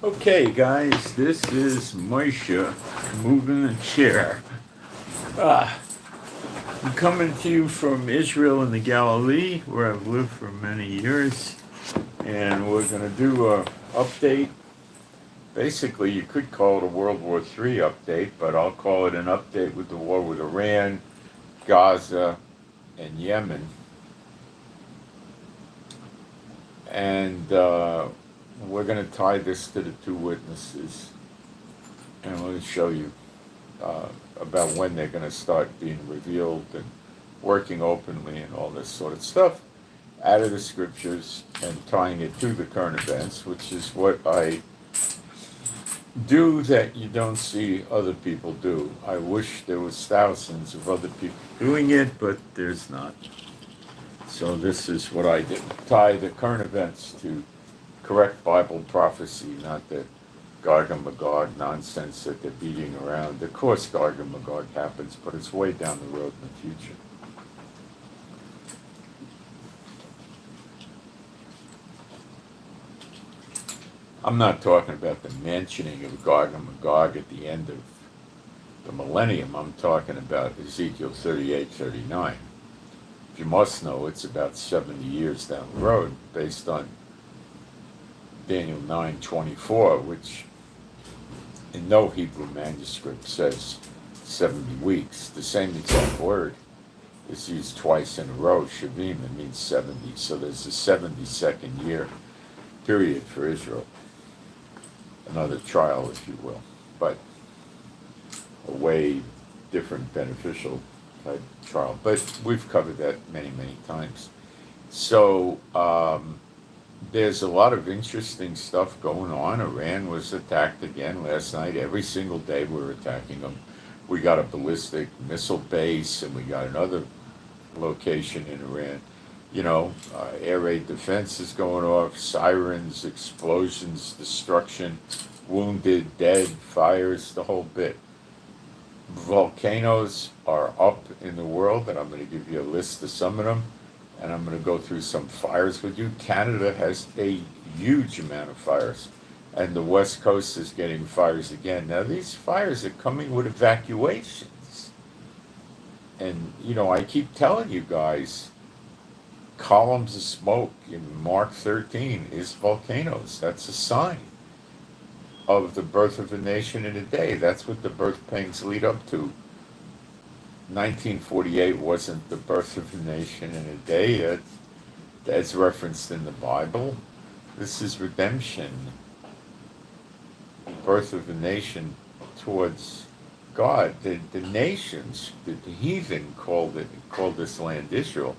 Okay, guys, this is Moshe moving the chair. I'm coming to you from Israel in the Galilee, where I've lived for many years, and we're going to do a update. Basically, you could call it a World War III update, but I'll call it an update with the war with Iran, Gaza, and Yemen. And we're going to tie this to the two witnesses, and I'm going to show you about when they're going to start being revealed and working openly and all this sort of stuff out of the scriptures and tying it to the current events, which is what I do that you don't see other people do. I wish there was thousands of other people doing it, but there's not. So this is what I did. Tie the current events to correct Bible prophecy, not the Gog and Magog nonsense that they're beating around. Of course Gog and Magog happens, but it's way down the road in the future. I'm not talking about the mentioning of Gog and Magog at the end of the millennium. I'm talking about Ezekiel 38, 39. If you must know, it's about 70 years down the road, based on Daniel 9:24, which in no Hebrew manuscript says 70 weeks. The same exact word is used twice in a row, Shavim, it means 70. So there's a 72nd year period for Israel. Another trial, if you will, but a way different beneficial type trial. But we've covered that many, many times. So there's a lot of interesting stuff going on. Iran was attacked again last night. Every single day we're attacking them. We got a ballistic missile base, and we got another location in Iran. You know, air raid defense is going off, sirens, explosions, destruction, wounded, dead, fires, the whole bit. Volcanoes are up in the world, and I'm going to give you a list of some of them, and I'm going to go through some fires with you. Canada has a huge amount of fires, and the West Coast is getting fires again. Now, these fires are coming with evacuations. And, you know, I keep telling you guys, columns of smoke in Mark 13 is volcanoes. That's a sign of the birth of a nation in a day. That's what the birth pangs lead up to. 1948 wasn't the birth of a nation in a day. That's referenced in the Bible. This is redemption. The birth of a nation towards God. The nations, the heathen called this land Israel.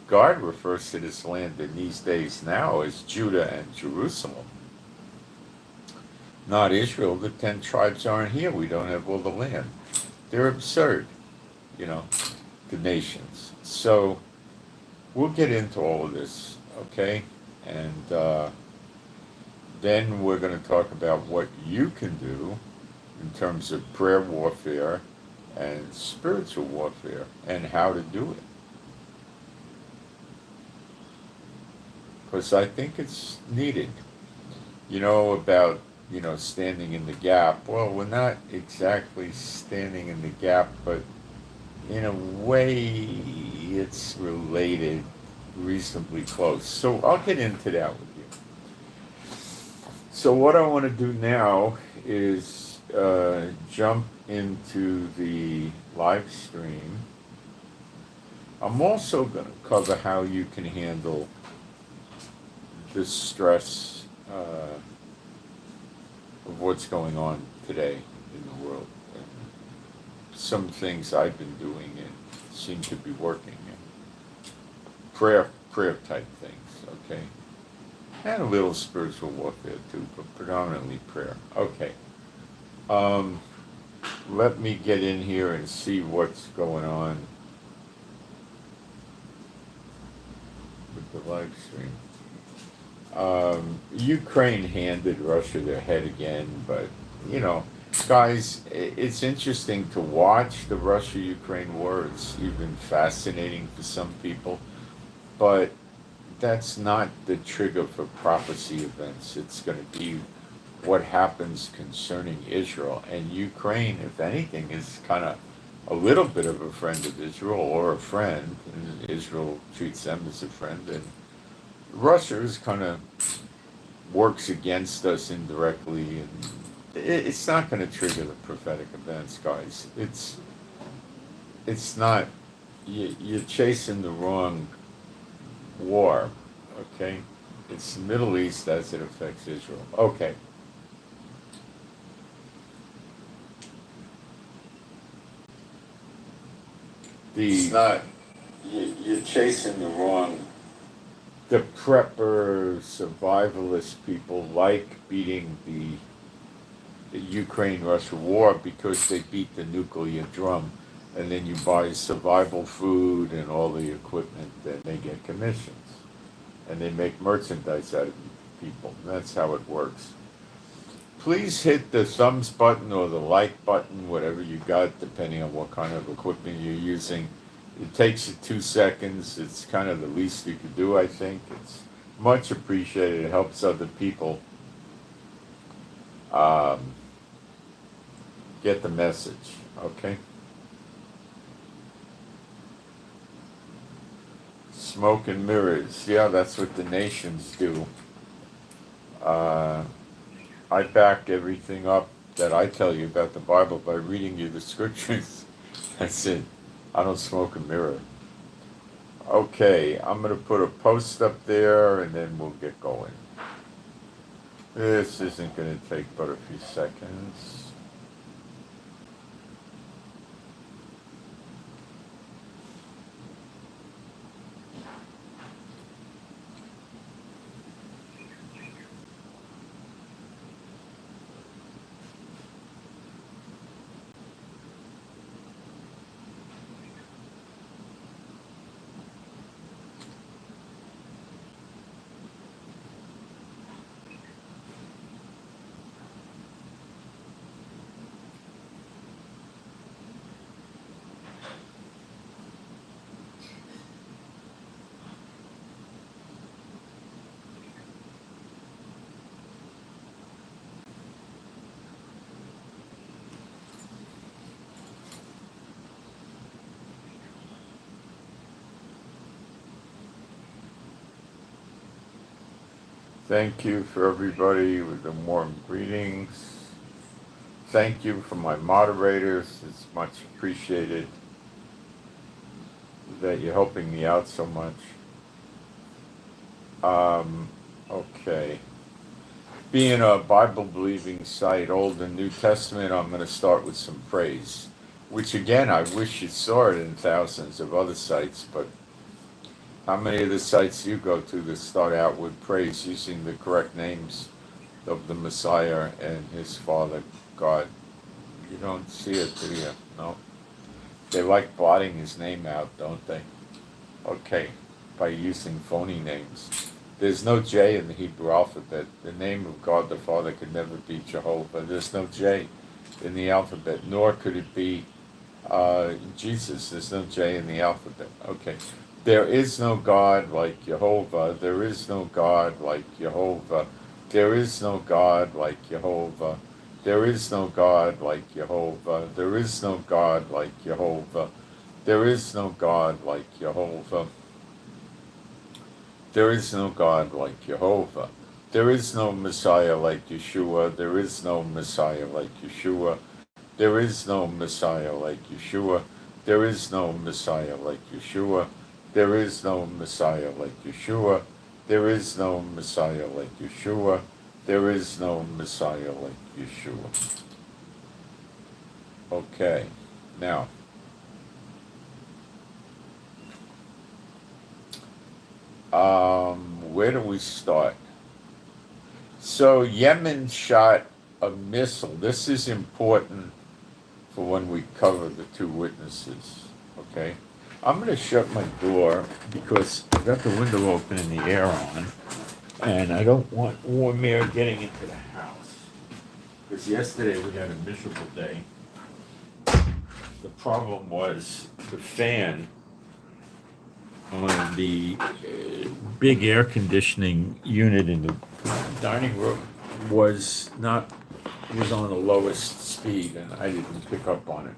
God refers to this land in these days now as Judah and Jerusalem. Not Israel. The 10 tribes aren't here. We don't have all the land. They're absurd, you know, the nations. So we'll get into all of this, okay? And then we're going to talk about what you can do in terms of prayer warfare and spiritual warfare and how to do it. Because I think it's needed. You know, about, you know, standing in the gap. Well, we're not exactly standing in the gap, but in a way it's related reasonably close. So I'll get into that with you. So what I want to do now is jump into the live stream. I'm also going to cover how you can handle the stress of what's going on today in the world. And some things I've been doing and seem to be working. And prayer type things, okay? And a little spiritual warfare too, but predominantly prayer. Okay. Let me get in here and see what's going on with the live stream. Ukraine handed Russia their head again, but, you know, guys, it's interesting to watch the Russia-Ukraine war. It's even fascinating for some people, but that's not the trigger for prophecy events. It's going to be what happens concerning Israel. And Ukraine, if anything, is kind of a little bit of a friend of Israel, or a friend, and Israel treats them as a friend, and Russia is kind of works against us indirectly, and it's not going to trigger the prophetic events, guys. It's not. You're chasing the wrong war, okay? It's the Middle East as it affects Israel. Okay. It's not. You're chasing the wrong. The prepper survivalist people like beating the Ukraine-Russia war because they beat the nuclear drum, and then you buy survival food and all the equipment, and they get commissions, and they make merchandise out of people. That's how it works. Please hit the thumbs button or the like button, whatever you got, depending on what kind of equipment you're using. It takes you 2 seconds. It's kind of the least you could do, I think. It's much appreciated. It helps other people get the message, okay? Smoke and mirrors. Yeah, that's what the nations do. I back everything up that I tell you about the Bible by reading you the scriptures. That's it. I don't smoke a mirror. Okay, I'm going to put a post up there and then we'll get going. This isn't going to take but a few seconds. Thank you for everybody with the warm greetings. Thank you for my moderators. It's much appreciated that you're helping me out so much. Okay. Being a Bible-believing site, Old and New Testament, I'm going to start with some praise, which again, I wish you saw it in thousands of other sites, but how many of the sites you go to that start out with praise using the correct names of the Messiah and his Father, God? You don't see it, do you? No. They like blotting his name out, don't they? Okay, by using phony names. There's no J in the Hebrew alphabet. The name of God the Father could never be Jehovah. There's no J in the alphabet, nor could it be Jesus. There's no J in the alphabet. Okay. There is no God like Jehovah. There is no God like Jehovah. There is no God like Jehovah. There is no God like Jehovah. There is no God like Jehovah. There is no God like Jehovah. There is no God like Jehovah. There is no Messiah like Yeshua. There is no Messiah like Yeshua. There is no Messiah like Yeshua. There is no Messiah like Yeshua. There is no Messiah like Yeshua. There is no Messiah like Yeshua. There is no Messiah like Yeshua. Okay, now, where do we start? So Yemen shot a missile. This is important for when we cover the two witnesses, okay? I'm going to shut my door because I've got the window open and the air on, and I don't want warm air getting into the house. Because yesterday we had a miserable day. The problem was the fan on the big air conditioning unit in the dining room was on the lowest speed, and I didn't pick up on it.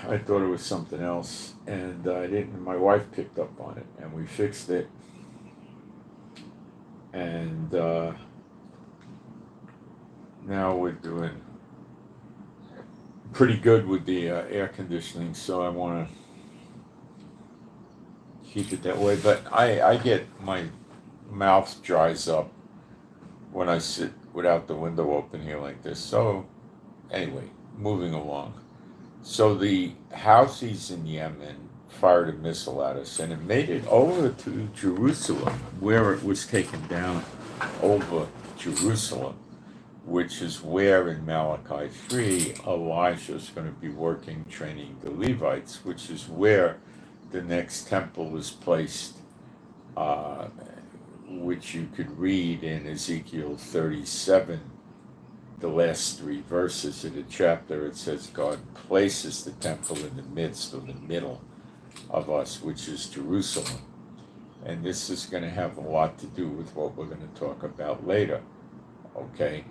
I thought it was something else, and I didn't. My wife picked up on it, and we fixed it. And now we're doing pretty good with the air conditioning, so I want to keep it that way. But I get my mouth dries up when I sit without the window open here like this. So anyway, moving along. So the Houthis in Yemen fired a missile at us, and it made it over to Jerusalem, where it was taken down over Jerusalem, which is where in Malachi 3 Elijah is going to be working, training the Levites, which is where the next temple was placed, which you could read in Ezekiel 37, the last 3 verses of the chapter. It says God places the temple in the midst or the middle of us, which is Jerusalem. And this is going to have a lot to do with what we're going to talk about later. Okay?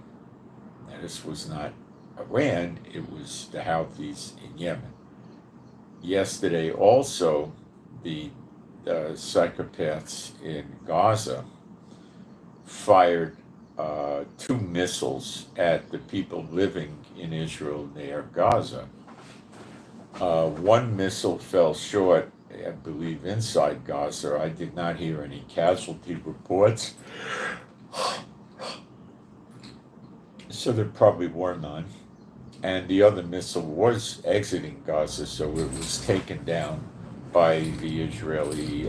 Now, this was not Iran, it was the Houthis in Yemen. Yesterday also, the psychopaths in Gaza fired 2 missiles at the people living in Israel near Gaza. 1 missile fell short, I believe, inside Gaza. I did not hear any casualty reports, so there probably were none. And the other missile was exiting Gaza, so it was taken down by the Israeli,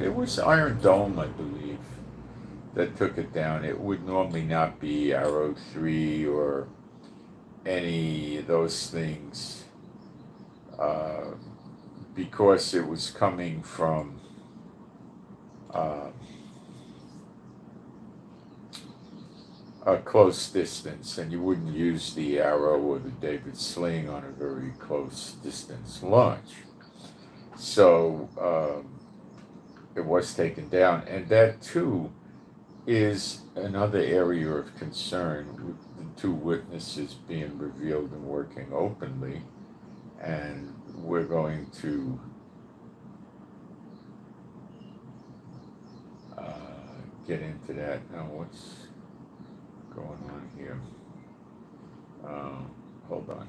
it was Iron Dome, I believe, that took it down. It would normally not be Arrow 3 or any of those things, because it was coming from a close distance, and you wouldn't use the Arrow or the David Sling on a very close distance launch. So it was taken down, and that too is another area of concern, with the 2 witnesses being revealed and working openly. And we're going to get into that. Now, what's going on here? Hold on.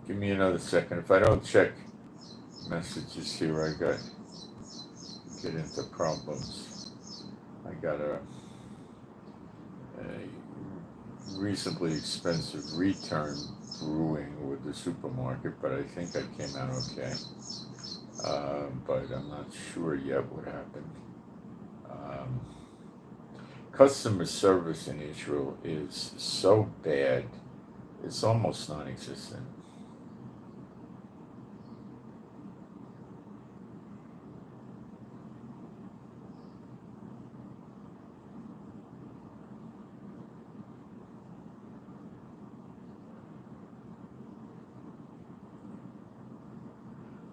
Give me another second. If I don't check messages here, I get into problems. I got a reasonably expensive return brewing with the supermarket, but I think I came out okay. But I'm not sure yet what happened. Customer service in Israel is so bad, it's almost non-existent.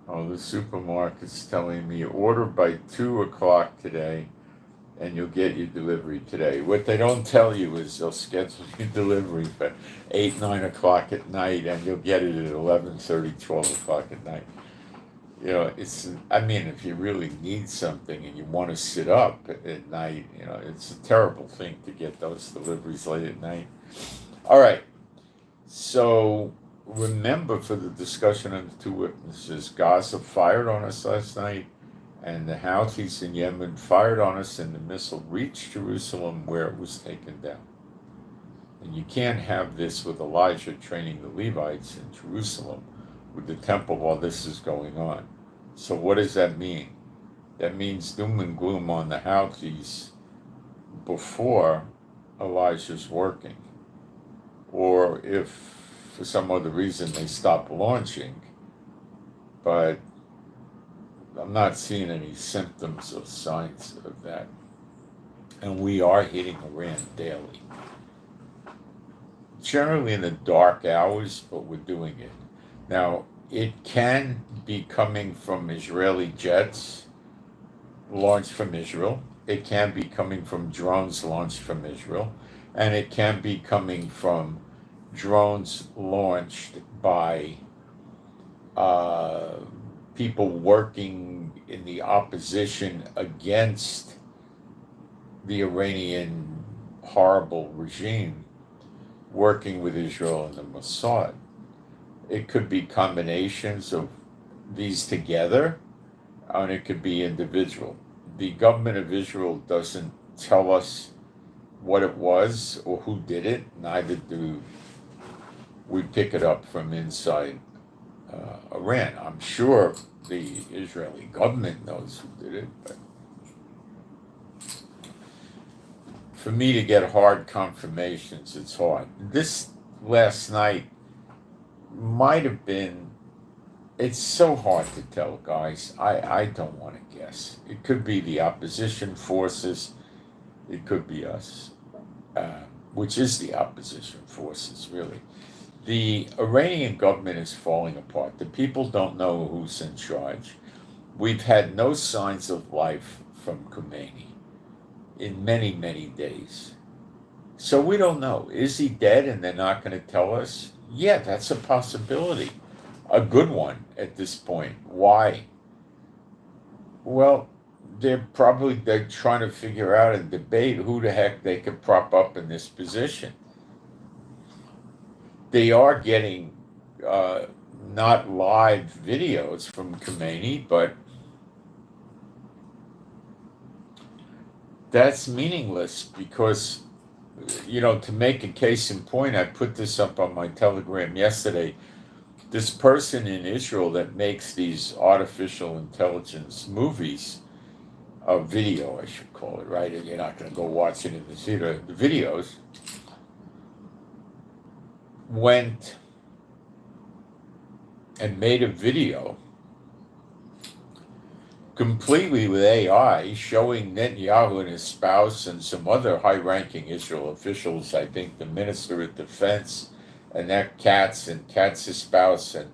Oh, the supermarket's telling me order by 2 o'clock today and you'll get your delivery today. What they don't tell you is they'll schedule your delivery for 8, 9 o'clock at night, and you'll get it at 11:30, 12 o'clock at night. You know, if you really need something and you want to sit up at night, it's a terrible thing to get those deliveries late at night. All right. So remember, for the discussion of the 2 witnesses, Gaza fired on us last night, and the Houthis in Yemen fired on us, and the missile reached Jerusalem, where it was taken down. And you can't have this with Elijah training the Levites in Jerusalem with the temple while this is going on. So what does that mean? That means doom and gloom on the Houthis before Elijah's working. or if for some other reason they stop launching. But I'm not seeing any symptoms or signs of that. And we are hitting Iran daily. Generally in the dark hours, but we're doing it. Now, it can be coming from Israeli jets launched from Israel. It can be coming from drones launched from Israel. And it can be coming from drones launched by people working in the opposition against the Iranian horrible regime, working with Israel and the Mossad. It could be combinations of these together, and it could be individual. The government of Israel doesn't tell us what it was or who did it, neither do we pick it up from inside Iran. I'm sure the Israeli government knows who did it, but for me to get hard confirmations, it's hard. This last night might have been, it's so hard to tell, guys. I don't want to guess. It could be the opposition forces, it could be us, which is the opposition forces, really. The Iranian government is falling apart. The people don't know who's in charge. We've had no signs of life from Khomeini in many, many days. So we don't know. Is he dead and they're not going to tell us? Yeah, that's a possibility. A good one at this point. Why? Well, they're trying to figure out and debate who the heck they could prop up in this position. They are getting not live videos from Khomeini, but that's meaningless because, to make a case in point, I put this up on my Telegram yesterday. This person in Israel that makes these artificial intelligence movies, video, I should call it, right? You're not going to go watch it in the theater. The videos went and made a video completely with AI showing Netanyahu and his spouse and some other high-ranking Israel officials, I think the Minister of Defense, and that Katz's spouse, and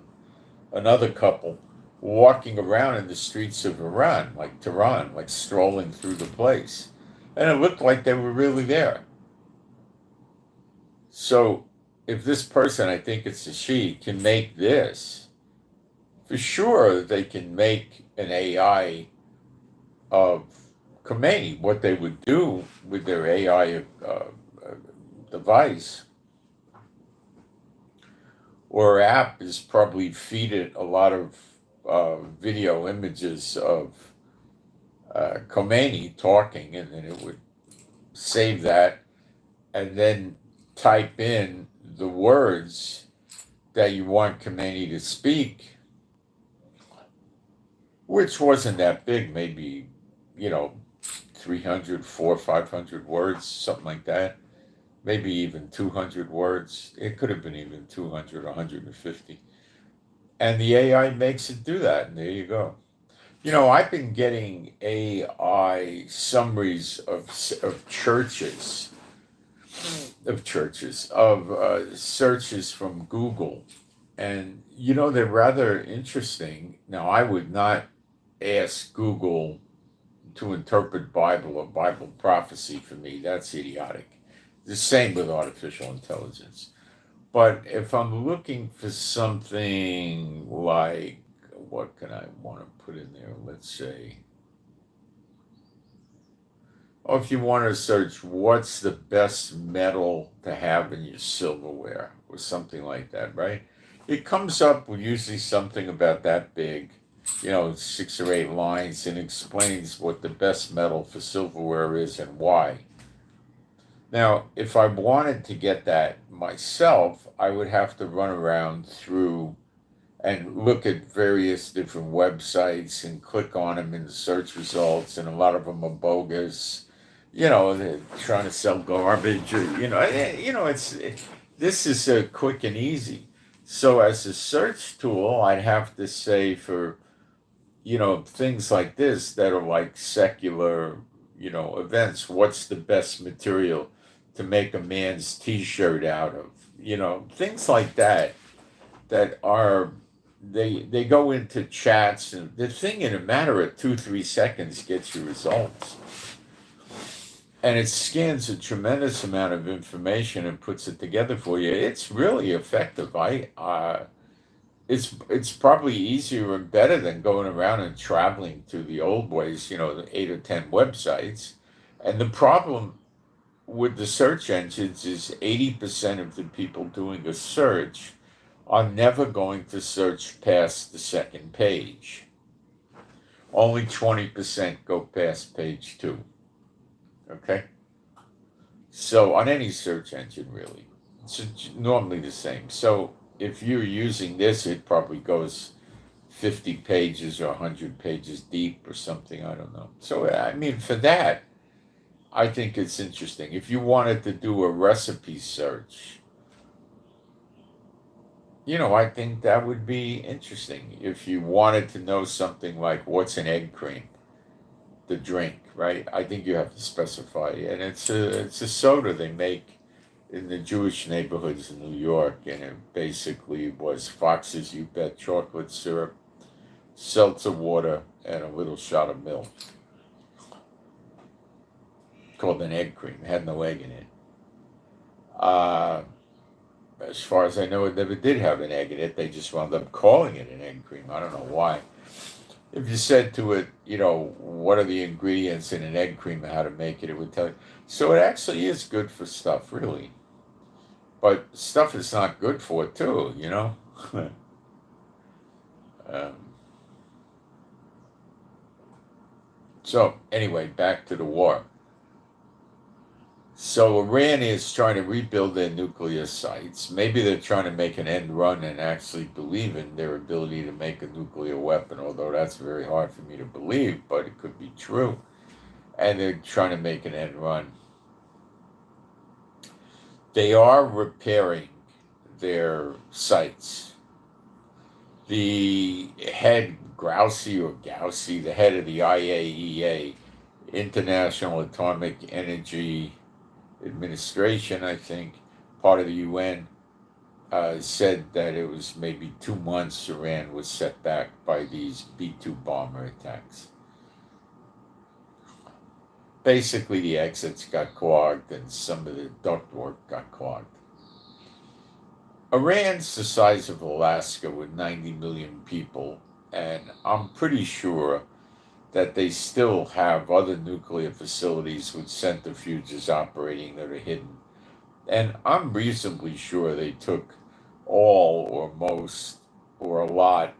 another couple walking around in the streets of Iran, like Tehran, like strolling through the place. And it looked like they were really there. So if this person, I think it's a she, can make this, for sure they can make an AI of Khomeini. What they would do with their AI device or app is probably feed it a lot of video images of Khomeini talking, and then it would save that and then type in the words that you want Khomeini to speak, which wasn't that big, maybe, 300, 400, 500 words, something like that. Maybe even 200 words. It could have been even 200, 150. And the AI makes it do that, and there you go. I've been getting AI summaries of churches, searches from Google. And, they're rather interesting. Now, I would not ask Google to interpret Bible or Bible prophecy for me. That's idiotic. The same with artificial intelligence. But if I'm looking for something like, what can I want to put in there? Let's say, if you want to search what's the best metal to have in your silverware or something like that, right? It comes up with usually something about that big, 6 or 8 lines, and explains what the best metal for silverware is and why. Now, if I wanted to get that myself, I would have to run around through and look at various different websites and click on them in the search results, and a lot of them are bogus. They're trying to sell garbage, or, this is quick and easy. So as a search tool, I'd have to say for, things like this that are like secular, events, what's the best material to make a man's t-shirt out of? Things like that that are they go into chats, and the thing in a matter of 2-3 seconds gets you results, and it scans a tremendous amount of information and puts it together for you. It's really effective. It's probably easier and better than going around and traveling to the old ways, the 8 or 10 websites. And the problem with the search engines is 80% of the people doing a search are never going to search past the second page. Only 20% go past page 2. Okay? So on any search engine, really, it's normally the same. So if you're using this, it probably goes 50 pages or 100 pages deep or something. I don't know. So, I mean, for that, I think it's interesting. If you wanted to do a recipe search, I think that would be interesting. If you wanted to know something like what's an egg cream, the drink, right? I think you have to specify. And it's a soda they make in the Jewish neighborhoods in New York, and it basically was Fox's You Bet chocolate syrup, seltzer water, and a little shot of milk, called an egg cream. It had no egg in it. As far as I know, it never did have an egg in it. They just wound up calling it an egg cream. I don't know why. If you said to it, what are the ingredients in an egg cream and how to make it, it would tell you. So it actually is good for stuff, really. But stuff is not good for it, too, um, So, anyway, back to the war. So Iran is trying to rebuild their nuclear sites. Maybe they're trying to make an end run and actually believe in their ability to make a nuclear weapon, although that's very hard for me to believe, but it could be true. And they're trying to make an end run. They are repairing their sites. The head, Gauci, the head of the IAEA, International Atomic Energy Administration, I think, part of the UN, said that it was maybe 2 months Iran was set back by these B-2 bomber attacks. Basically, the exits got clogged and some of the ductwork got clogged. Iran's the size of Alaska with 90 million people, and I'm pretty sure that they still have other nuclear facilities with centrifuges operating that are hidden. And I'm reasonably sure they took all or most or a lot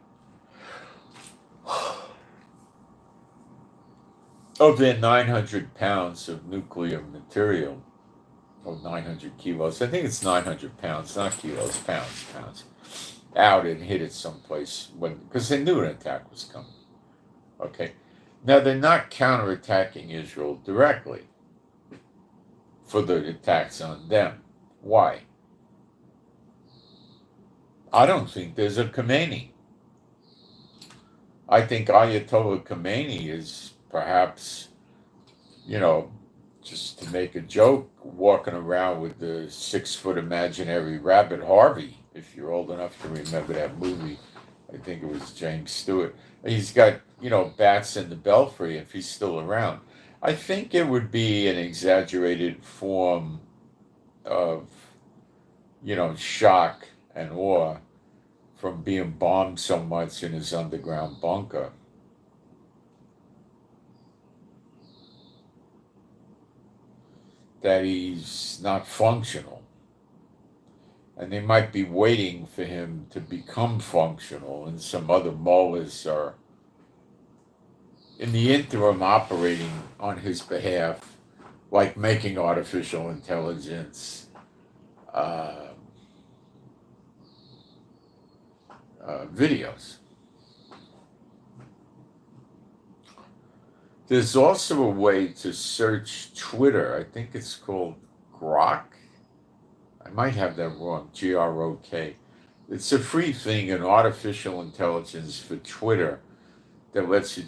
of their 900 pounds of nuclear material, or 900 kilos. I think it's 900 pounds, not kilos, pounds, out and hid it someplace because they knew an attack was coming. Okay. Now, they're not counterattacking Israel directly for the attacks on them. Why? I don't think there's a Khomeini. I think Ayatollah Khomeini is perhaps, just to make a joke, walking around with the 6-foot imaginary rabbit Harvey, if you're old enough to remember that movie. I think it was James Stewart. He's got, bats in the belfry if he's still around. I think it would be an exaggerated form of, shock and awe from being bombed so much in his underground bunker. That he's not functional. And they might be waiting for him to become functional, and some other mullahs are in the interim operating on his behalf, like making artificial intelligence, videos. There's also a way to search Twitter. I think it's called Grok. I might have that wrong, GROK. It's a free thing, an artificial intelligence for Twitter that lets you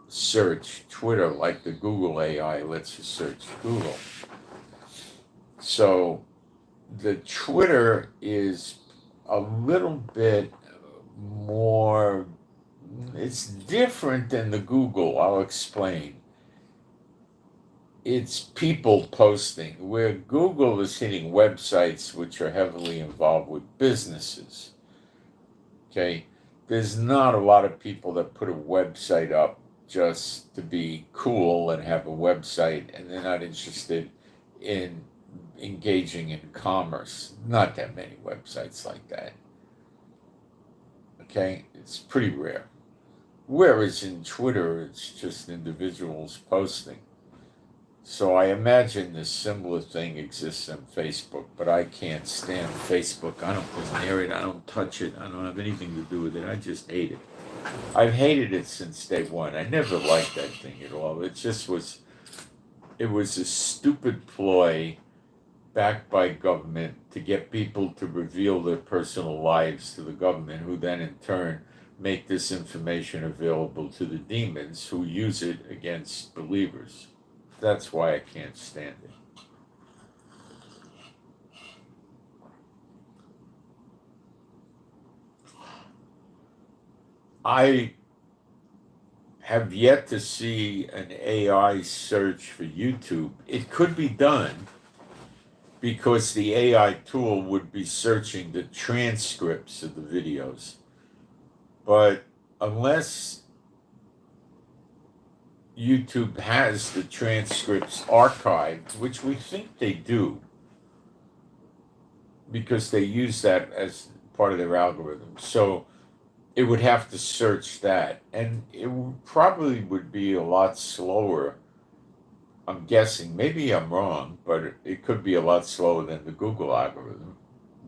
search Twitter like the Google AI lets you search Google. So the Twitter is a little bit more, it's different than the Google. I'll explain. It's people posting, where Google is hitting websites which are heavily involved with businesses. Okay, there's not a lot of people that put a website up just to be cool and have a website, and they're not interested in engaging in commerce. Not that many websites like that. Okay, it's pretty rare. Whereas in Twitter, it's just individuals posting. So I imagine this similar thing exists on Facebook, but I can't stand Facebook. I don't go near it. I don't touch it. I don't have anything to do with it. I just hate it. I've hated it since day one. I never liked that thing at all. It was a stupid ploy backed by government to get people to reveal their personal lives to the government, who then in turn make this information available to the demons who use it against believers. That's why I can't stand it. I have yet to see an AI search for YouTube. It could be done because the AI tool would be searching the transcripts of the videos. But unless YouTube has the transcripts archived, which we think they do, because they use that as part of their algorithm. So it would have to search that, and it probably would be a lot slower. I'm guessing, maybe I'm wrong, but it could be a lot slower than the Google algorithm.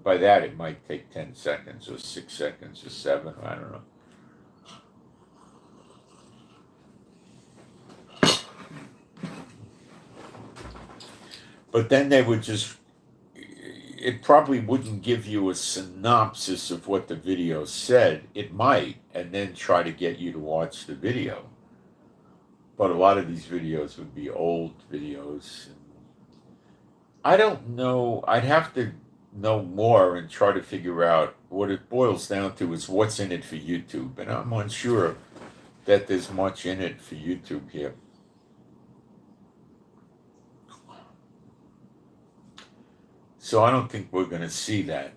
By that, it might take 10 seconds or 6 seconds or 7, I don't know. But then they would it probably wouldn't give you a synopsis of what the video said. It might, and then try to get you to watch the video. But a lot of these videos would be old videos. I don't know. I'd have to know more and try to figure out what it boils down to is what's in it for YouTube. And I'm unsure that there's much in it for YouTube here. So I don't think we're going to see that.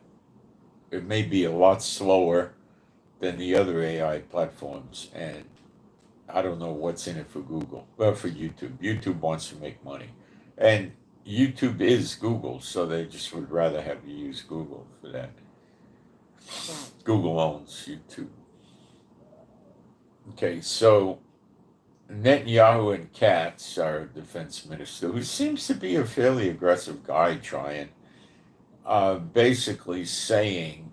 It may be a lot slower than the other AI platforms, and I don't know what's in it for Google. Well, for YouTube. YouTube wants to make money. And YouTube is Google, so they just would rather have you use Google for that. Google owns YouTube. Okay, so Netanyahu and Katz, our defense minister, who seems to be a fairly aggressive guy, trying, basically saying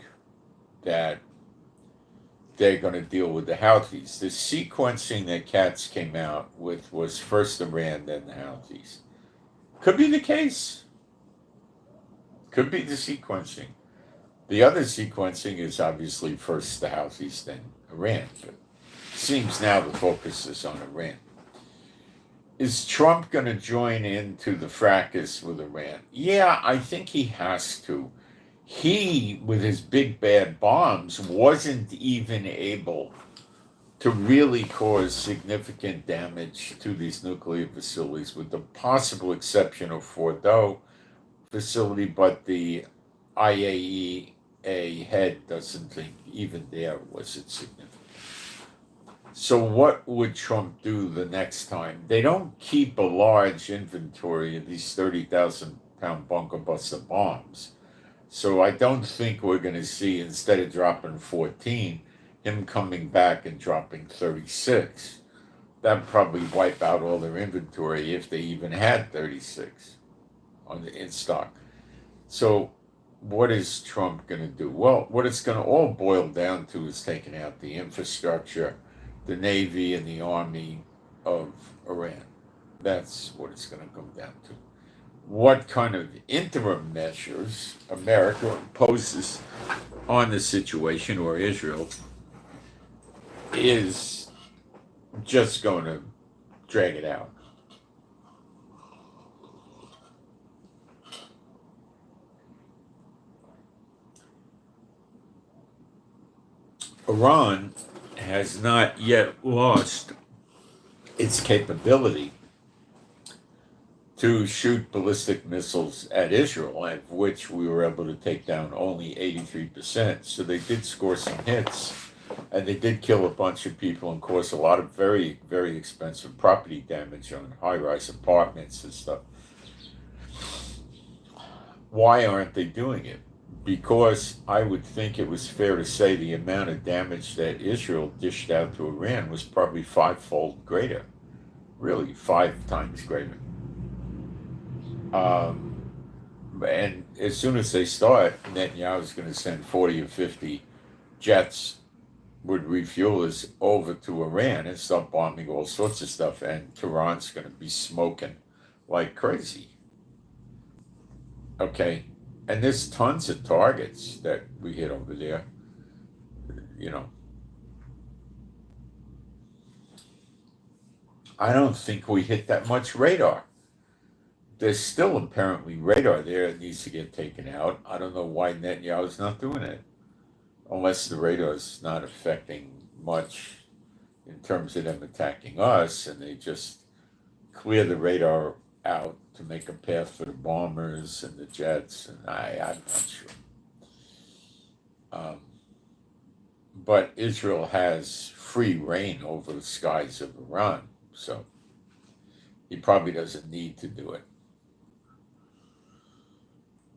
that they're going to deal with the Houthis. The sequencing that Katz came out with was first Iran, then the Houthis. Could be the case. Could be the sequencing. The other sequencing is obviously first the Houthis, then Iran. But it seems now the focus is on Iran. Is Trump going to join into the fracas with Iran? Yeah, I think he has to. He, with his big bad bombs, wasn't even able to really cause significant damage to these nuclear facilities, with the possible exception of Fordo facility, but the IAEA head doesn't think even there was it significant. So what would Trump do the next time? They don't keep a large inventory of these 30,000-pound bunker buster bombs. So I don't think we're going to see, instead of dropping 14, him coming back and dropping 36. That'd probably wipe out all their inventory if they even had 36 in stock. So what is Trump going to do? Well, what it's going to all boil down to is taking out the infrastructure, the Navy and the Army of Iran. That's what it's going to come down to. what kind of interim measures America imposes on the situation, or Israel, is just going to drag it out. Iran has not yet lost its capability to shoot ballistic missiles at Israel, of which we were able to take down only 83%. So they did score some hits, and they did kill a bunch of people and cause a lot of very, very expensive property damage on high-rise apartments and stuff. Why aren't they doing it? Because I would think it was fair to say the amount of damage that Israel dished out to Iran was probably fivefold greater, really 5 times greater. And as soon as they start, Netanyahu's going to send 40 or 50 jets with refuelers over to Iran and start bombing all sorts of stuff, and Tehran's going to be smoking like crazy. Okay, and there's tons of targets that we hit over there, you know. I don't think we hit that much radar. There's still apparently radar there that needs to get taken out. I don't know why Netanyahu's not doing it, unless the radar is not affecting much in terms of them attacking us, and they just clear the radar out to make a path for the bombers and the jets, and I'm not sure. But Israel has free reign over the skies of Iran, so he probably doesn't need to do it.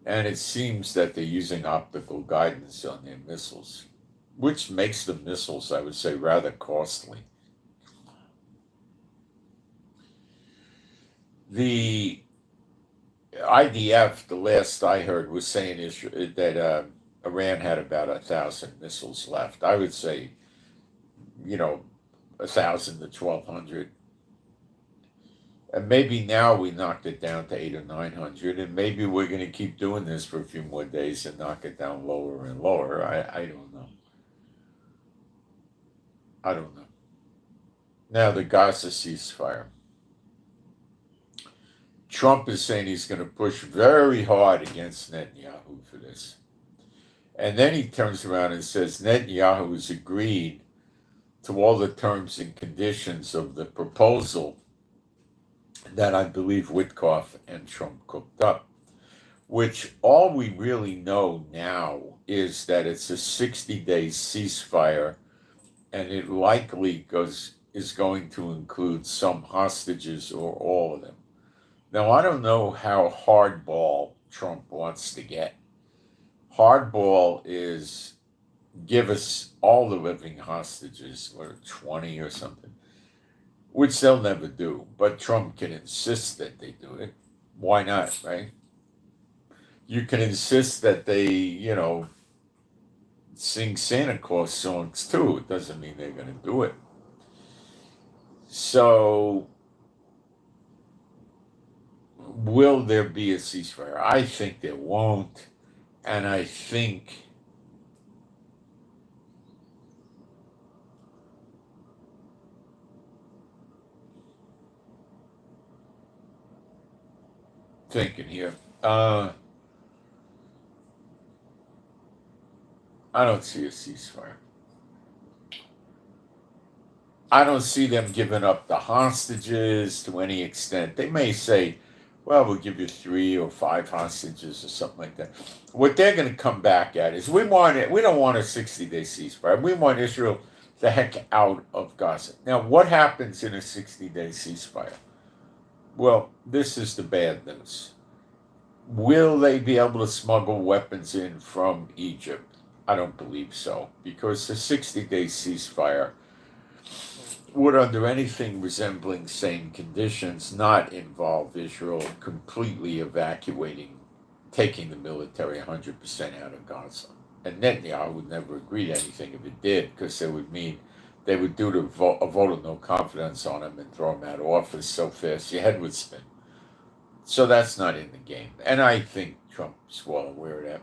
And it seems that they're using optical guidance on their missiles, which makes the missiles, I would say, rather costly. The IDF, the last I heard, was saying that Iran had about 1,000 missiles left. I would say, 1,000 to 1,200. And maybe now we knocked it down to 800 or 900, and maybe we're going to keep doing this for a few more days and knock it down lower and lower. I don't know. I don't know. Now, the Gaza ceasefire. Trump is saying he's going to push very hard against Netanyahu for this. And then he turns around and says Netanyahu has agreed to all the terms and conditions of the proposal that I believe Witkoff and Trump cooked up, which all we really know now is that it's a 60-day ceasefire, and it likely is going to include some hostages or all of them. Now, I don't know how hardball Trump wants to get. Hardball is give us all the living hostages, or 20 or something, which they'll never do. But Trump can insist that they do it. Why not, right? You can insist that they, sing Santa Claus songs too. It doesn't mean they're going to do it. So, will there be a ceasefire? I think there won't. And I think thinking here. I don't see a ceasefire. I don't see them giving up the hostages to any extent. They may say, well, we'll give you 3 or 5 hostages or something like that. What they're going to come back at is we don't want a 60-day ceasefire. We want Israel the heck out of Gaza. Now, what happens in a 60-day ceasefire? Well, this is the bad news. Will they be able to smuggle weapons in from Egypt? I don't believe so, because the 60-day ceasefire would, under anything resembling sane conditions, not involve Israel completely taking the military 100% out of Gaza. And Netanyahu would never agree to anything if it did, because it would mean they would do a vote of no confidence on him and throw him out of office so fast your head would spin. So that's not in the game. And I think Trump's well aware of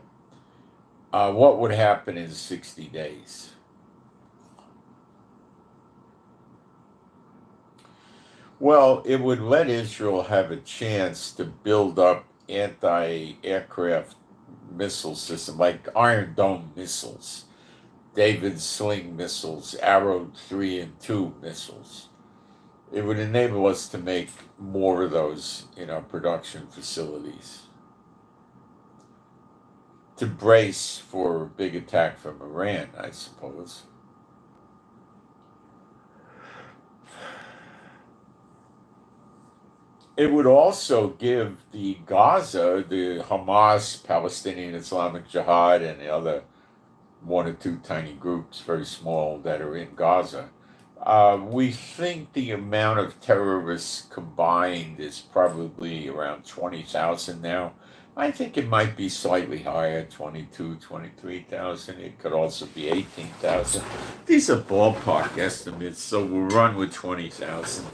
that. What would happen in 60 days? Well, it would let Israel have a chance to build up anti-aircraft missile system like Iron Dome missiles, David Sling missiles, Arrow 3 and 2 missiles. It would enable us to make more of those in our production facilities to brace for a big attack from Iran, I suppose. It would also give the Gaza, the Hamas, Palestinian Islamic Jihad, and the other one or two tiny groups, very small, that are in Gaza. We think the amount of terrorists combined is probably around 20,000 now. I think it might be slightly higher, 22, 23,000. It could also be 18,000. These are ballpark estimates, so we'll run with 20,000.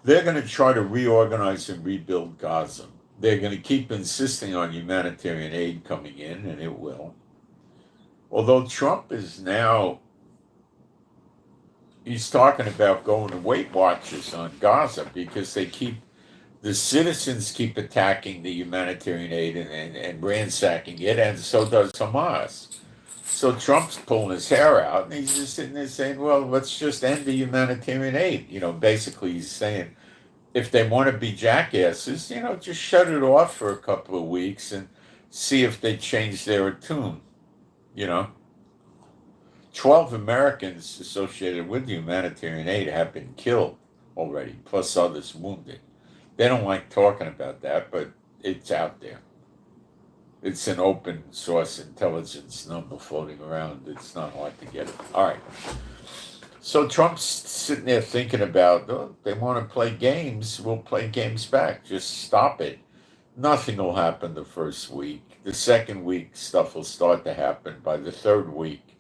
They're going to try to reorganize and rebuild Gaza. They're going to keep insisting on humanitarian aid coming in, and it will. Although Trump is now, he's talking about going to Weight Watchers on Gaza because the citizens keep attacking the humanitarian aid and ransacking it, and so does Hamas. So Trump's pulling his hair out, and he's just sitting there saying, well, let's just end the humanitarian aid. Basically he's saying, if they want to be jackasses, just shut it off for a couple of weeks and see if they change their tune. 12 Americans associated with humanitarian aid have been killed already, plus others wounded. They don't like talking about that, but it's out there. It's an open source intelligence number floating around. It's not hard to get it. All right. So Trump's sitting there thinking about, they want to play games, we'll play games back. Just stop it. Nothing will happen the first week. The second week, stuff will start to happen. By the third week,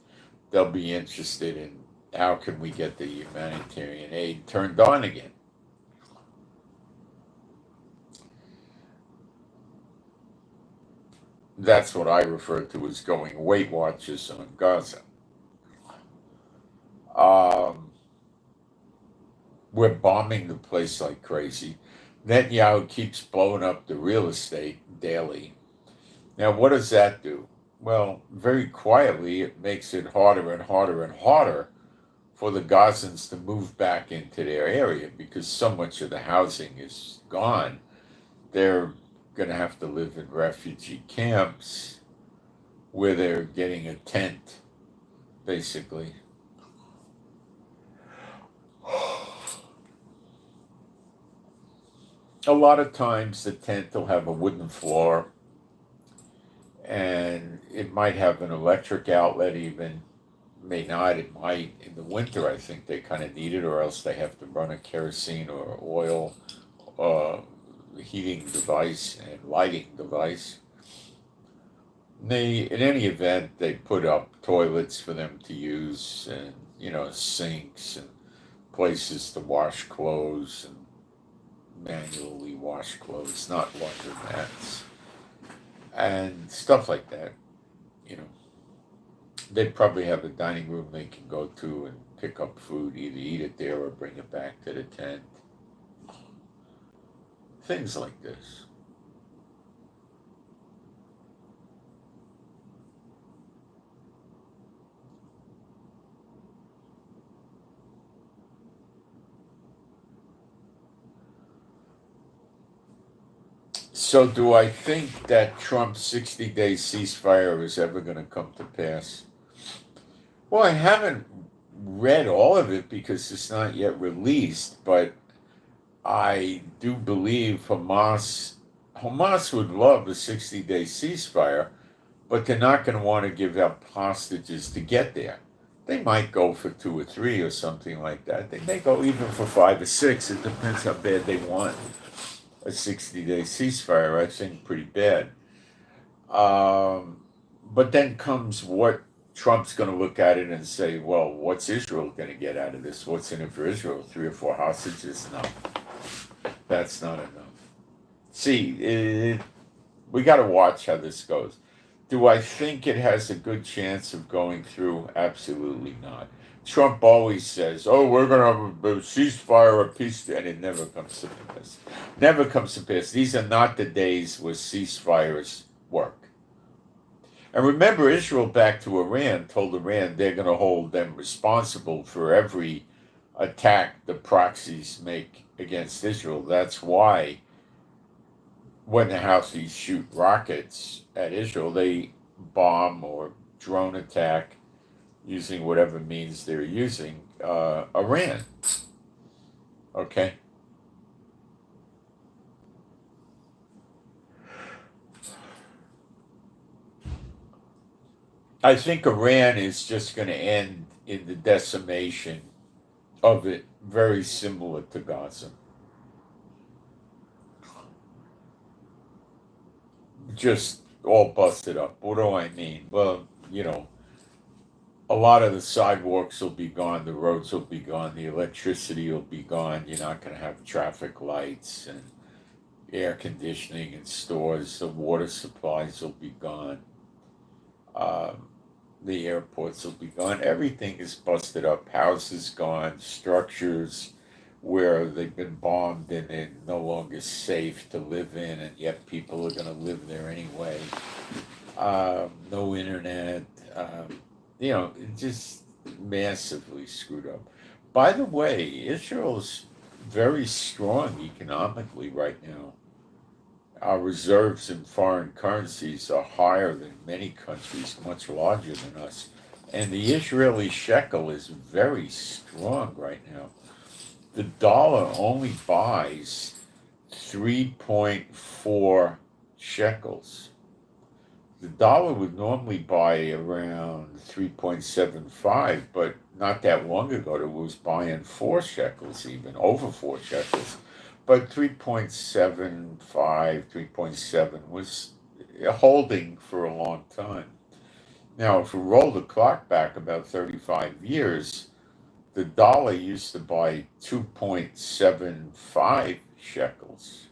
they'll be interested in how can we get the humanitarian aid turned on again. That's what I refer to as going Weight Watchers on Gaza. We're bombing the place like crazy. Netanyahu keeps blowing up the real estate daily. Now, what does that do? Well, very quietly, it makes it harder and harder and harder for the Gazans to move back into their area because so much of the housing is gone. They're going to have to live in refugee camps where they're getting a tent, basically. A lot of times the tent will have a wooden floor and it might have an electric outlet even. May not, it might. In the winter, I think they kind of need it, or else they have to run a kerosene or oil heating device and lighting device. In any event, they put up toilets for them to use and, sinks and places to wash clothes and manually wash clothes, not laundromats, and stuff like that. They probably have a dining room they can go to and pick up food, either eat it there or bring it back to the tent. Things like this. So, do I think that Trump's 60-day ceasefire is ever going to come to pass? Well, I haven't read all of it because it's not yet released, but I do believe Hamas would love a 60-day ceasefire, but they're not going to want to give up hostages to get there. They might go for 2 or 3 or something like that. They may go even for 5 or 6. It depends how bad they want a 60-day ceasefire. I think pretty bad. But then comes what Trump's going to look at it and say, well, what's Israel going to get out of this? What's in it for Israel? 3 or 4 hostages? No, that's not enough. See, we got to watch how this goes. Do I think it has a good chance of going through? Absolutely not. Trump always says, "Oh, we're going to have a ceasefire, a peace," and it never comes to pass. Never comes to pass. These are not the days where ceasefires work. And remember, Israel back to Iran told Iran they're going to hold them responsible for every attack the proxies make against Israel. That's why when the Houthis shoot rockets at Israel, they bomb or drone attack using whatever means they're using Iran. Okay? I think Iran is just going to end in the decimation of it, very similar to Gaza. Just all busted up. What do I mean? Well, a lot of the sidewalks will be gone, the roads will be gone, the electricity will be gone. You're not going to have traffic lights and air conditioning in stores. The water supplies will be gone. The airports will be gone. Everything is busted up. Houses gone, structures where they've been bombed and they're no longer safe to live in, and yet people are going to live there anyway. No internet. Just massively screwed up. By the way, Israel's very strong economically right now. Our reserves in foreign currencies are higher than many countries, much larger than us. And the Israeli shekel is very strong right now. The dollar only buys 3.4 shekels. The dollar would normally buy around 3.75, but not that long ago it was buying 4 shekels, even over 4 shekels. But 3.75, 3.7 was holding for a long time. Now, if we roll the clock back about 35 years, the dollar used to buy 2.75 shekels.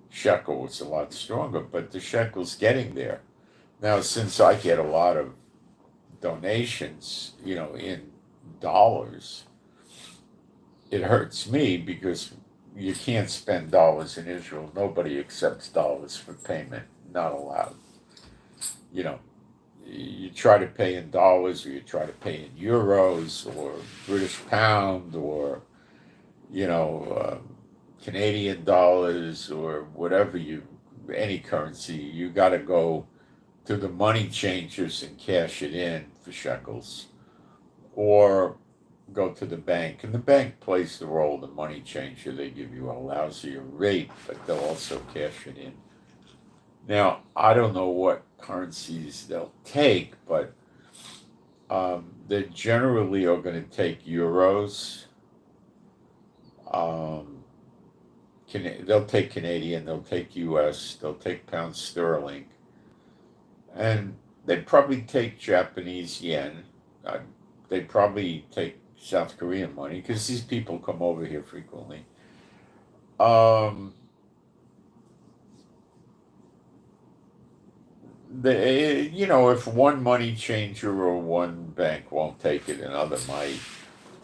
Shekel was a lot stronger, but the shekel's getting there. Now, since I get a lot of donations, in dollars, it hurts me because you can't spend dollars in Israel. Nobody accepts dollars for payment. Not allowed. You try to pay in dollars, or you try to pay in euros or British pound, or Canadian dollars, or whatever any currency. You got to go to the money changers and cash it in for shekels, or go to the bank, and the bank plays the role of the money changer. They give you a lousier rate, but they'll also cash it in. Now, I don't know what currencies they'll take, but they generally are going to take euros. They'll take Canadian, they'll take US, they'll take pound sterling, and they'd probably take Japanese yen. They'd probably take South Korean money because these people come over here frequently. If one money changer or one bank won't take it, another might.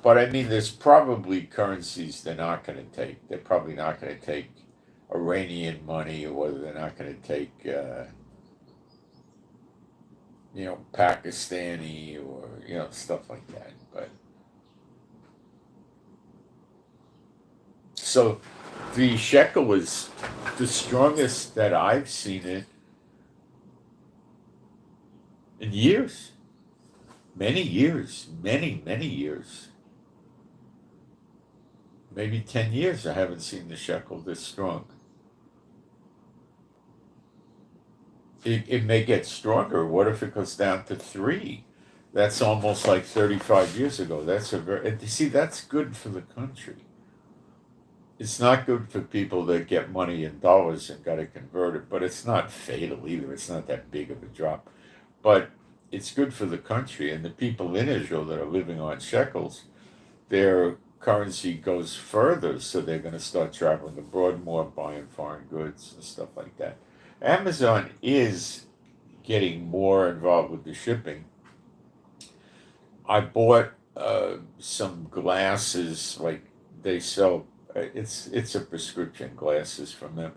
But I mean, there's probably currencies they're not going to take. They're probably not going to take Iranian money, or they're not going to take, Pakistani, or stuff like that. But so the shekel is the strongest that I've seen it in years, many years, many years. Maybe 10 years I haven't seen the shekel this strong. It may get stronger. What if it goes down to 3? That's almost like 35 years ago. That's that's good for the country. It's not good for people that get money in dollars and got to convert it, but it's not fatal either. It's not that big of a drop. But it's good for the country and the people in Israel that are living on shekels. Their currency goes further, so they're going to start traveling abroad more, buying foreign goods and stuff like that. Amazon is getting more involved with the shipping. I bought some glasses, like they sell. It's a prescription glasses from them,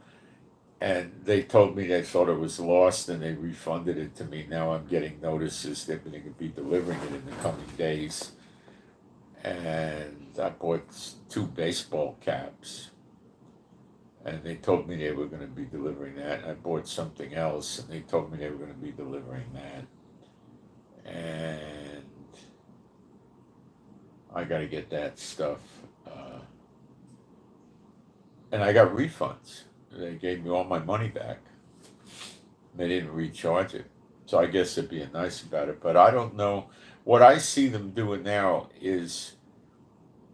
and they told me they thought it was lost and they refunded it to me. Now I'm getting notices they're going to be delivering it in the coming days. And I bought two baseball caps, and they told me they were going to be delivering that. And I bought something else, and they told me they were going to be delivering that. And I got to get that stuff. And I got refunds. They gave me all my money back. They didn't recharge it. So I guess they're being nice about it. But I don't know. What I see them doing now is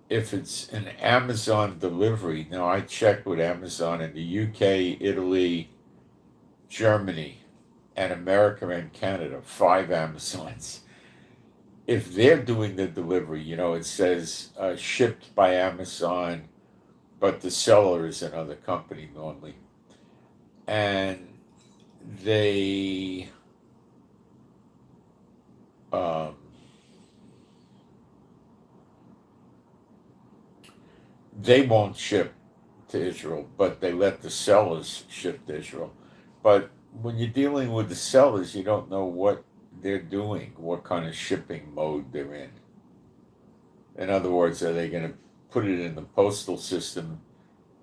if it's an Amazon delivery. Now I checked with Amazon in the UK, Italy, Germany, and America and Canada, 5 Amazons. If they're doing the delivery, it says shipped by Amazon, but the seller is another company normally. And they they won't ship to Israel, but they let the sellers ship to Israel. But when you're dealing with the sellers, you don't know what they're doing, what kind of shipping mode they're in. In other words, are they going to put it in the postal system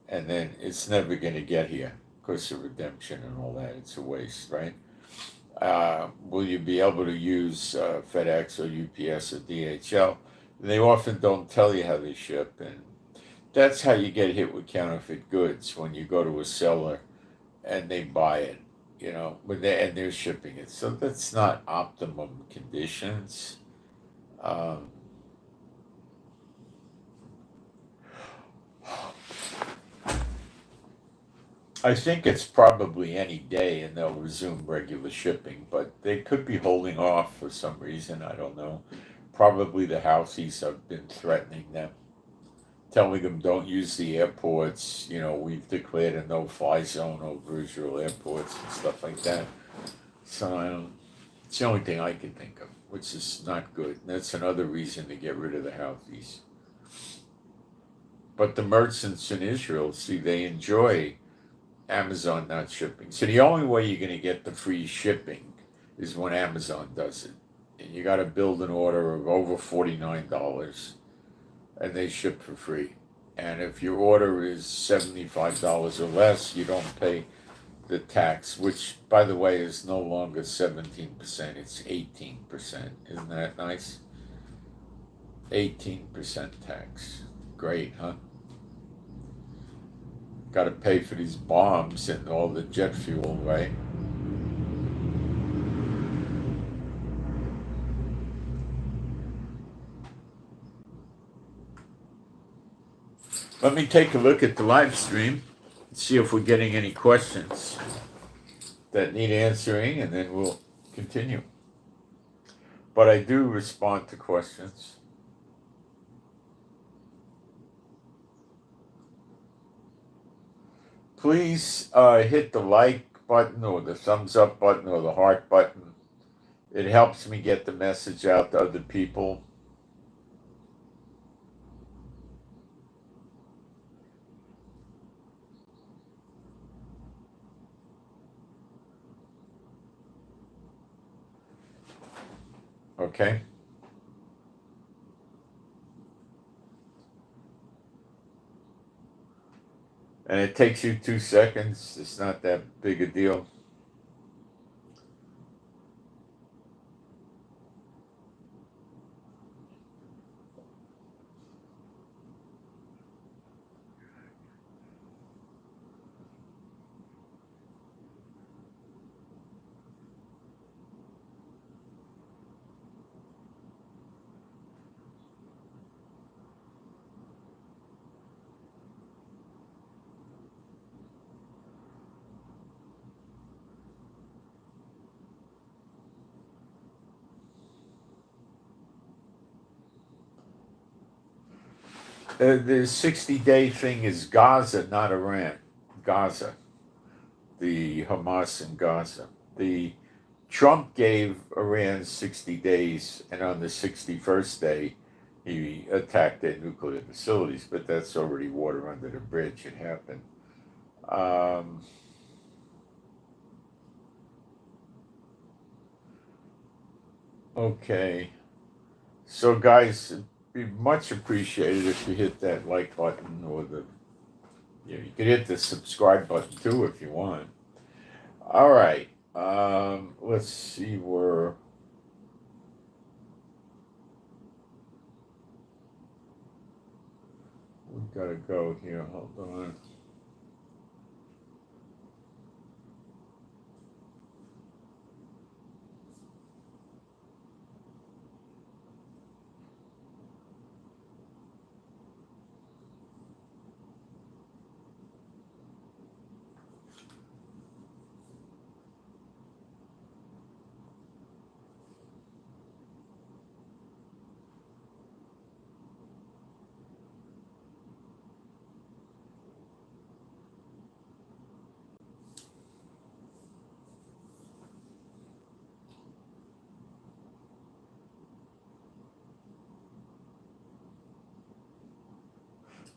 and then it's never going to get here because of redemption and all that? It's a waste, right? Will you be able to use FedEx or UPS or DHL? They often don't tell you how they ship, and that's how you get hit with counterfeit goods when you go to a seller and they buy it, and they're shipping it. So that's not optimum conditions. Um, I think it's probably any day and they'll resume regular shipping, but they could be holding off for some reason. I don't know. Probably the Houthis have been threatening them, telling them don't use the airports. We've declared a no-fly zone over Israel airports and stuff like that. So it's the only thing I can think of, which is not good. And that's another reason to get rid of the Houthis. But the merchants in Israel, see, they enjoy Amazon not shipping. So the only way you're going to get the free shipping is when Amazon does it. And you got to build an order of over $49 and they ship for free. And if your order is $75 or less, you don't pay the tax, which, by the way, is no longer 17%, it's 18%. Isn't that nice? 18% tax. Great, huh? Got to pay for these bombs and all the jet fuel, right? Let me take a look at the live stream and see if we're getting any questions that need answering, and then we'll continue. But I do respond to questions. Please hit the like button or the thumbs up button or the heart button. It helps me get the message out to other people. Okay? And it takes you 2 seconds. It's not that big a deal. The 60-day thing is Gaza, not Iran. Gaza, the Hamas in Gaza. The Trump gave Iran 60 days, and on the 61st day, he attacked their nuclear facilities. But that's already water under the bridge. It happened. Um, okay. So, guys, it'd be much appreciated if you hit that like button or you could hit the subscribe button too if you want. All right. Let's see where we gotta go here. Hold on.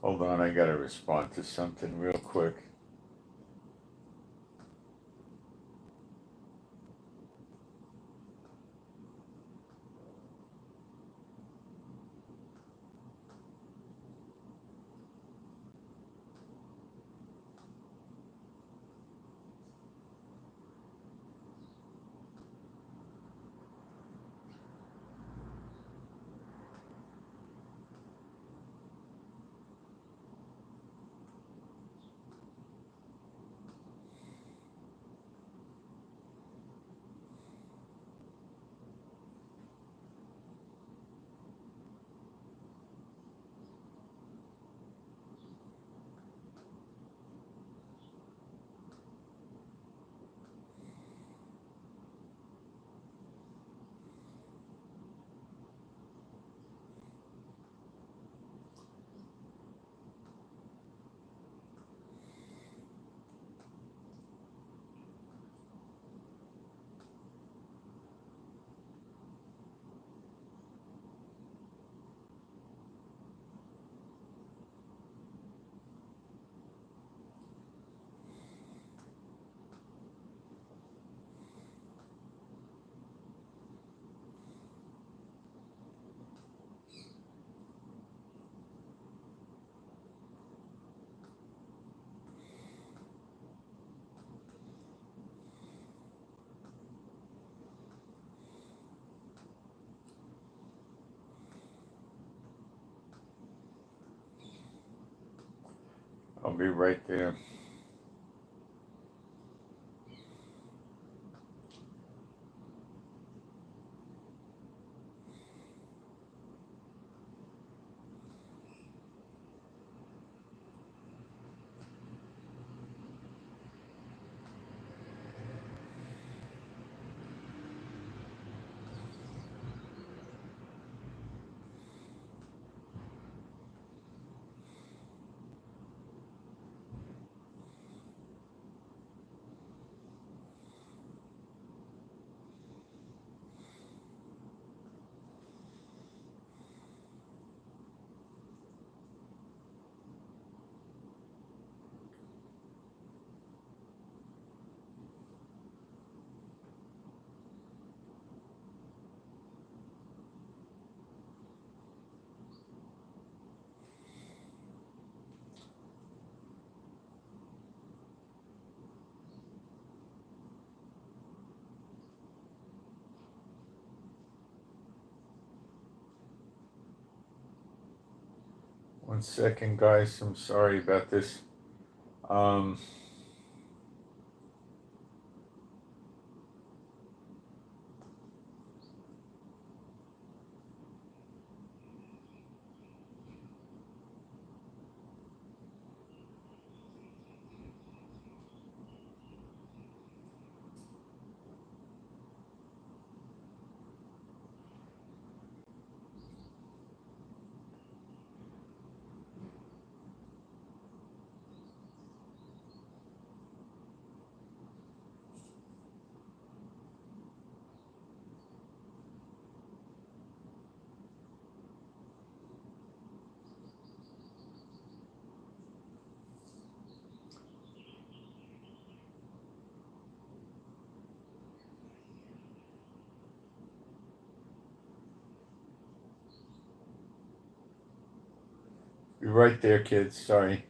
Hold on, I gotta respond to something real quick. I'll be right there. One second, guys. I'm sorry about this. Um, You're right there, kids. Sorry.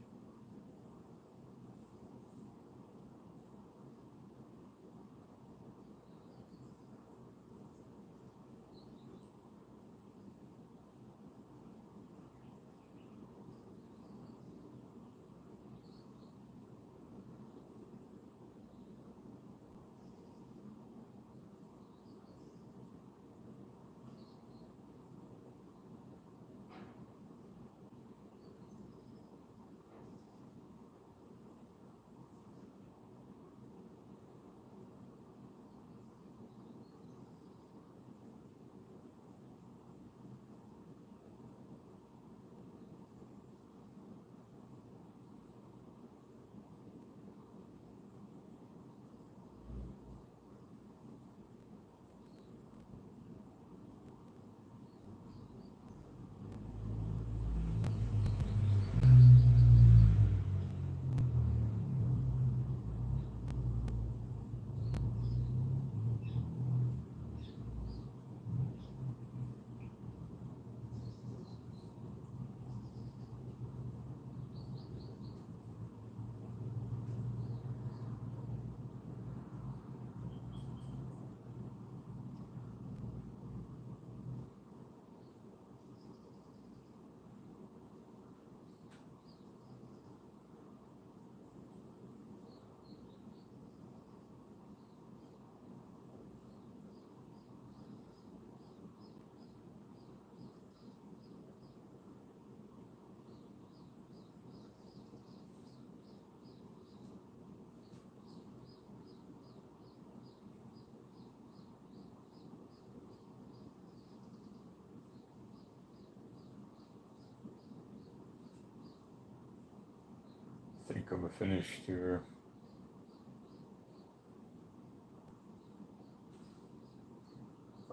I think I'm finished here.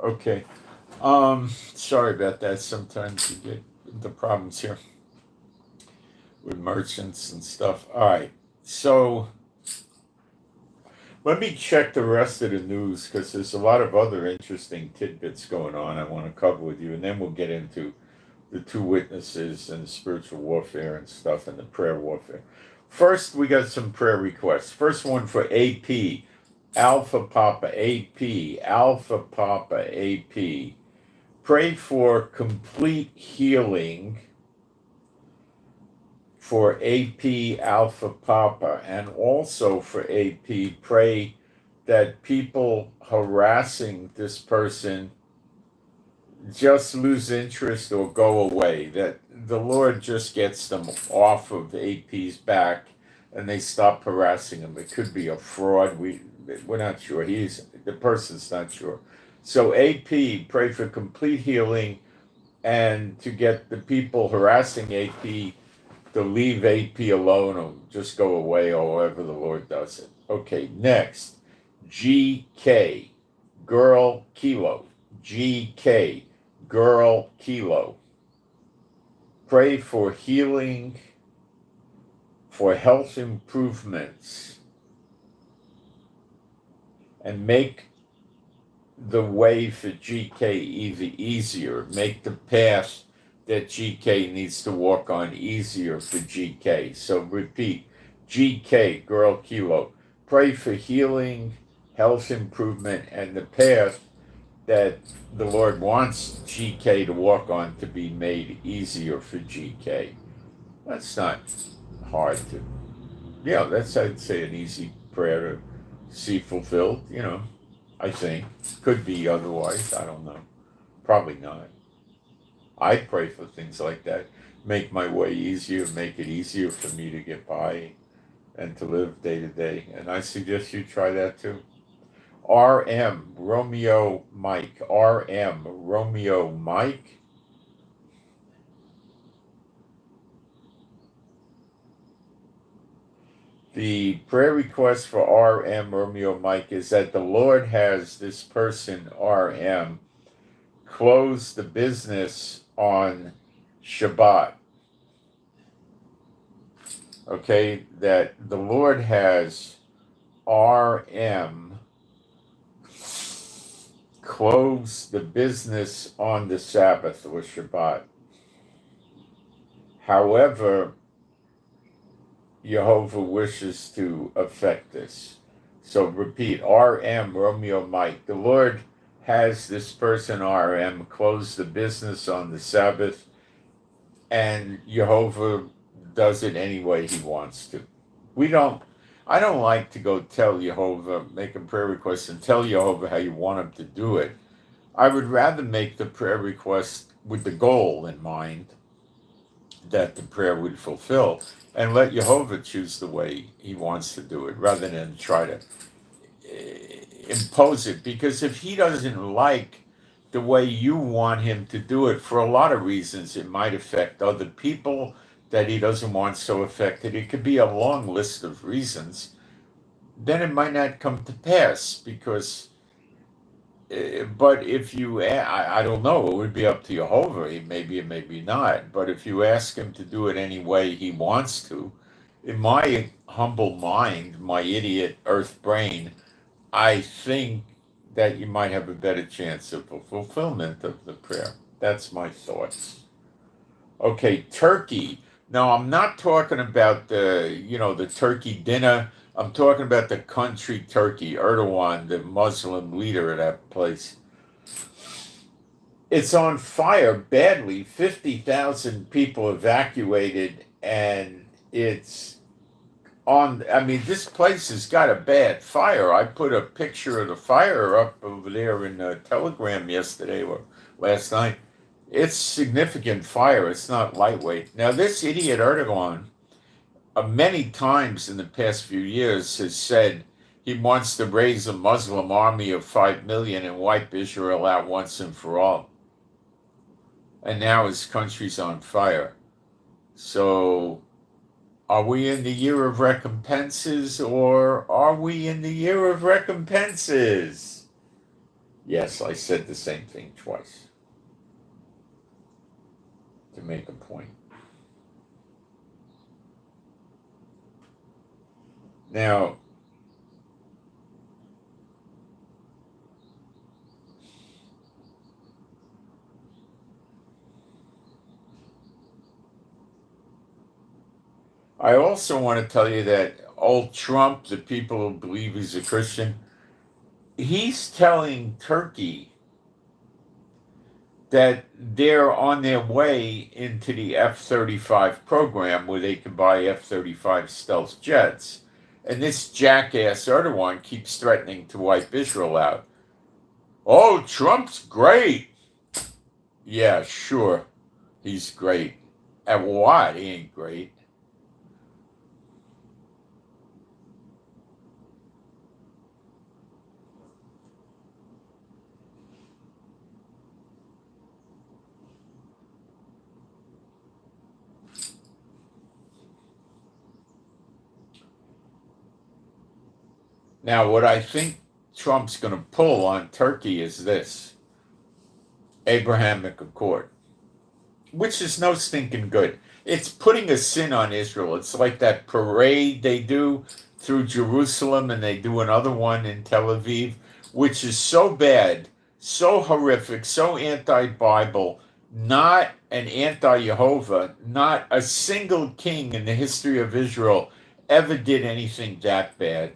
Okay. Sorry about that. Sometimes you get the problems here with merchants and stuff. All right. So let me check the rest of the news because there's a lot of other interesting tidbits going on I want to cover with you, and then we'll get into the two witnesses and the spiritual warfare and stuff and the prayer warfare. First, we got some prayer requests. First one for AP, Alpha Papa AP, Alpha Papa AP. Pray for complete healing for AP Alpha Papa, and also for AP, pray that people harassing this person just lose interest or go away, that the Lord just gets them off of AP's back and they stop harassing him. It could be a fraud. We're not sure. The person's not sure. So AP, pray for complete healing and to get the people harassing AP to leave AP alone or just go away, or however the Lord does it. Okay, next. GK, Girl Kilo. GK, Girl Kilo. Pray for healing, for health improvements, and make the way for GK even easier. Make the path that GK needs to walk on easier for GK. So repeat, GK, Girl Kilo. Pray for healing, health improvement, and the path that the Lord wants GK to walk on to be made easier for GK. That's not hard to, that's, I'd say, an easy prayer to see fulfilled, I think. Could be otherwise, I don't know. Probably not. I pray for things like that. Make my way easier, make it easier for me to get by and to live day to day. And I suggest you try that too. RM, Romeo Mike. RM, Romeo Mike. The prayer request for RM, Romeo Mike, is that the Lord has this person, RM, close the business on Shabbat. Okay, that the Lord has RM close the business on the Sabbath or Shabbat. However, Jehovah wishes to affect this. So repeat, RM, Romeo Mike. The Lord has this person, RM, close the business on the Sabbath, and Jehovah does it any way he wants to. I don't like to go tell Jehovah, make a prayer request and tell Jehovah how you want him to do it. I would rather make the prayer request with the goal in mind that the prayer would fulfill and let Jehovah choose the way he wants to do it rather than try to impose it. Because if he doesn't like the way you want him to do it, for a lot of reasons, it might affect other people that he doesn't want so affected. It could be a long list of reasons. Then it might not come to pass because but if you, I don't know, it would be up to Jehovah. Maybe it, maybe not. But if you ask him to do it any way he wants to, in my humble mind, my idiot earth brain, I think that you might have a better chance of a fulfillment of the prayer. That's my thoughts. Okay, turkey. Now, I'm not talking about the turkey dinner. I'm talking about the country turkey, Erdogan, the Muslim leader of that place. It's on fire badly. 50,000 people evacuated, and it's this place has got a bad fire. I put a picture of the fire up over there in Telegram yesterday or last night. It's significant fire. It's not lightweight. Now, this idiot Erdogan, many times in the past few years, has said he wants to raise a Muslim army of 5 million and wipe Israel out once and for all. And now his country's on fire. So, are we in the year of recompenses or are we in the year of recompenses? Yes, I said the same thing twice to make a point. Now, I also want to tell you that old Trump, the people who believe he's a Christian, he's telling Turkey that they're on their way into the F-35 program where they can buy F-35 stealth jets. And this jackass Erdogan keeps threatening to wipe Israel out. Oh, Trump's great. Yeah, sure. He's great. At what? He ain't great. Now, what I think Trump's going to pull on Turkey is this Abrahamic Accord, which is no stinking good. It's putting a sin on Israel. It's like that parade they do through Jerusalem, and they do another one in Tel Aviv, which is so bad, so horrific, so anti-Bible, not an anti-Jehovah. Not a single king in the history of Israel ever did anything that bad.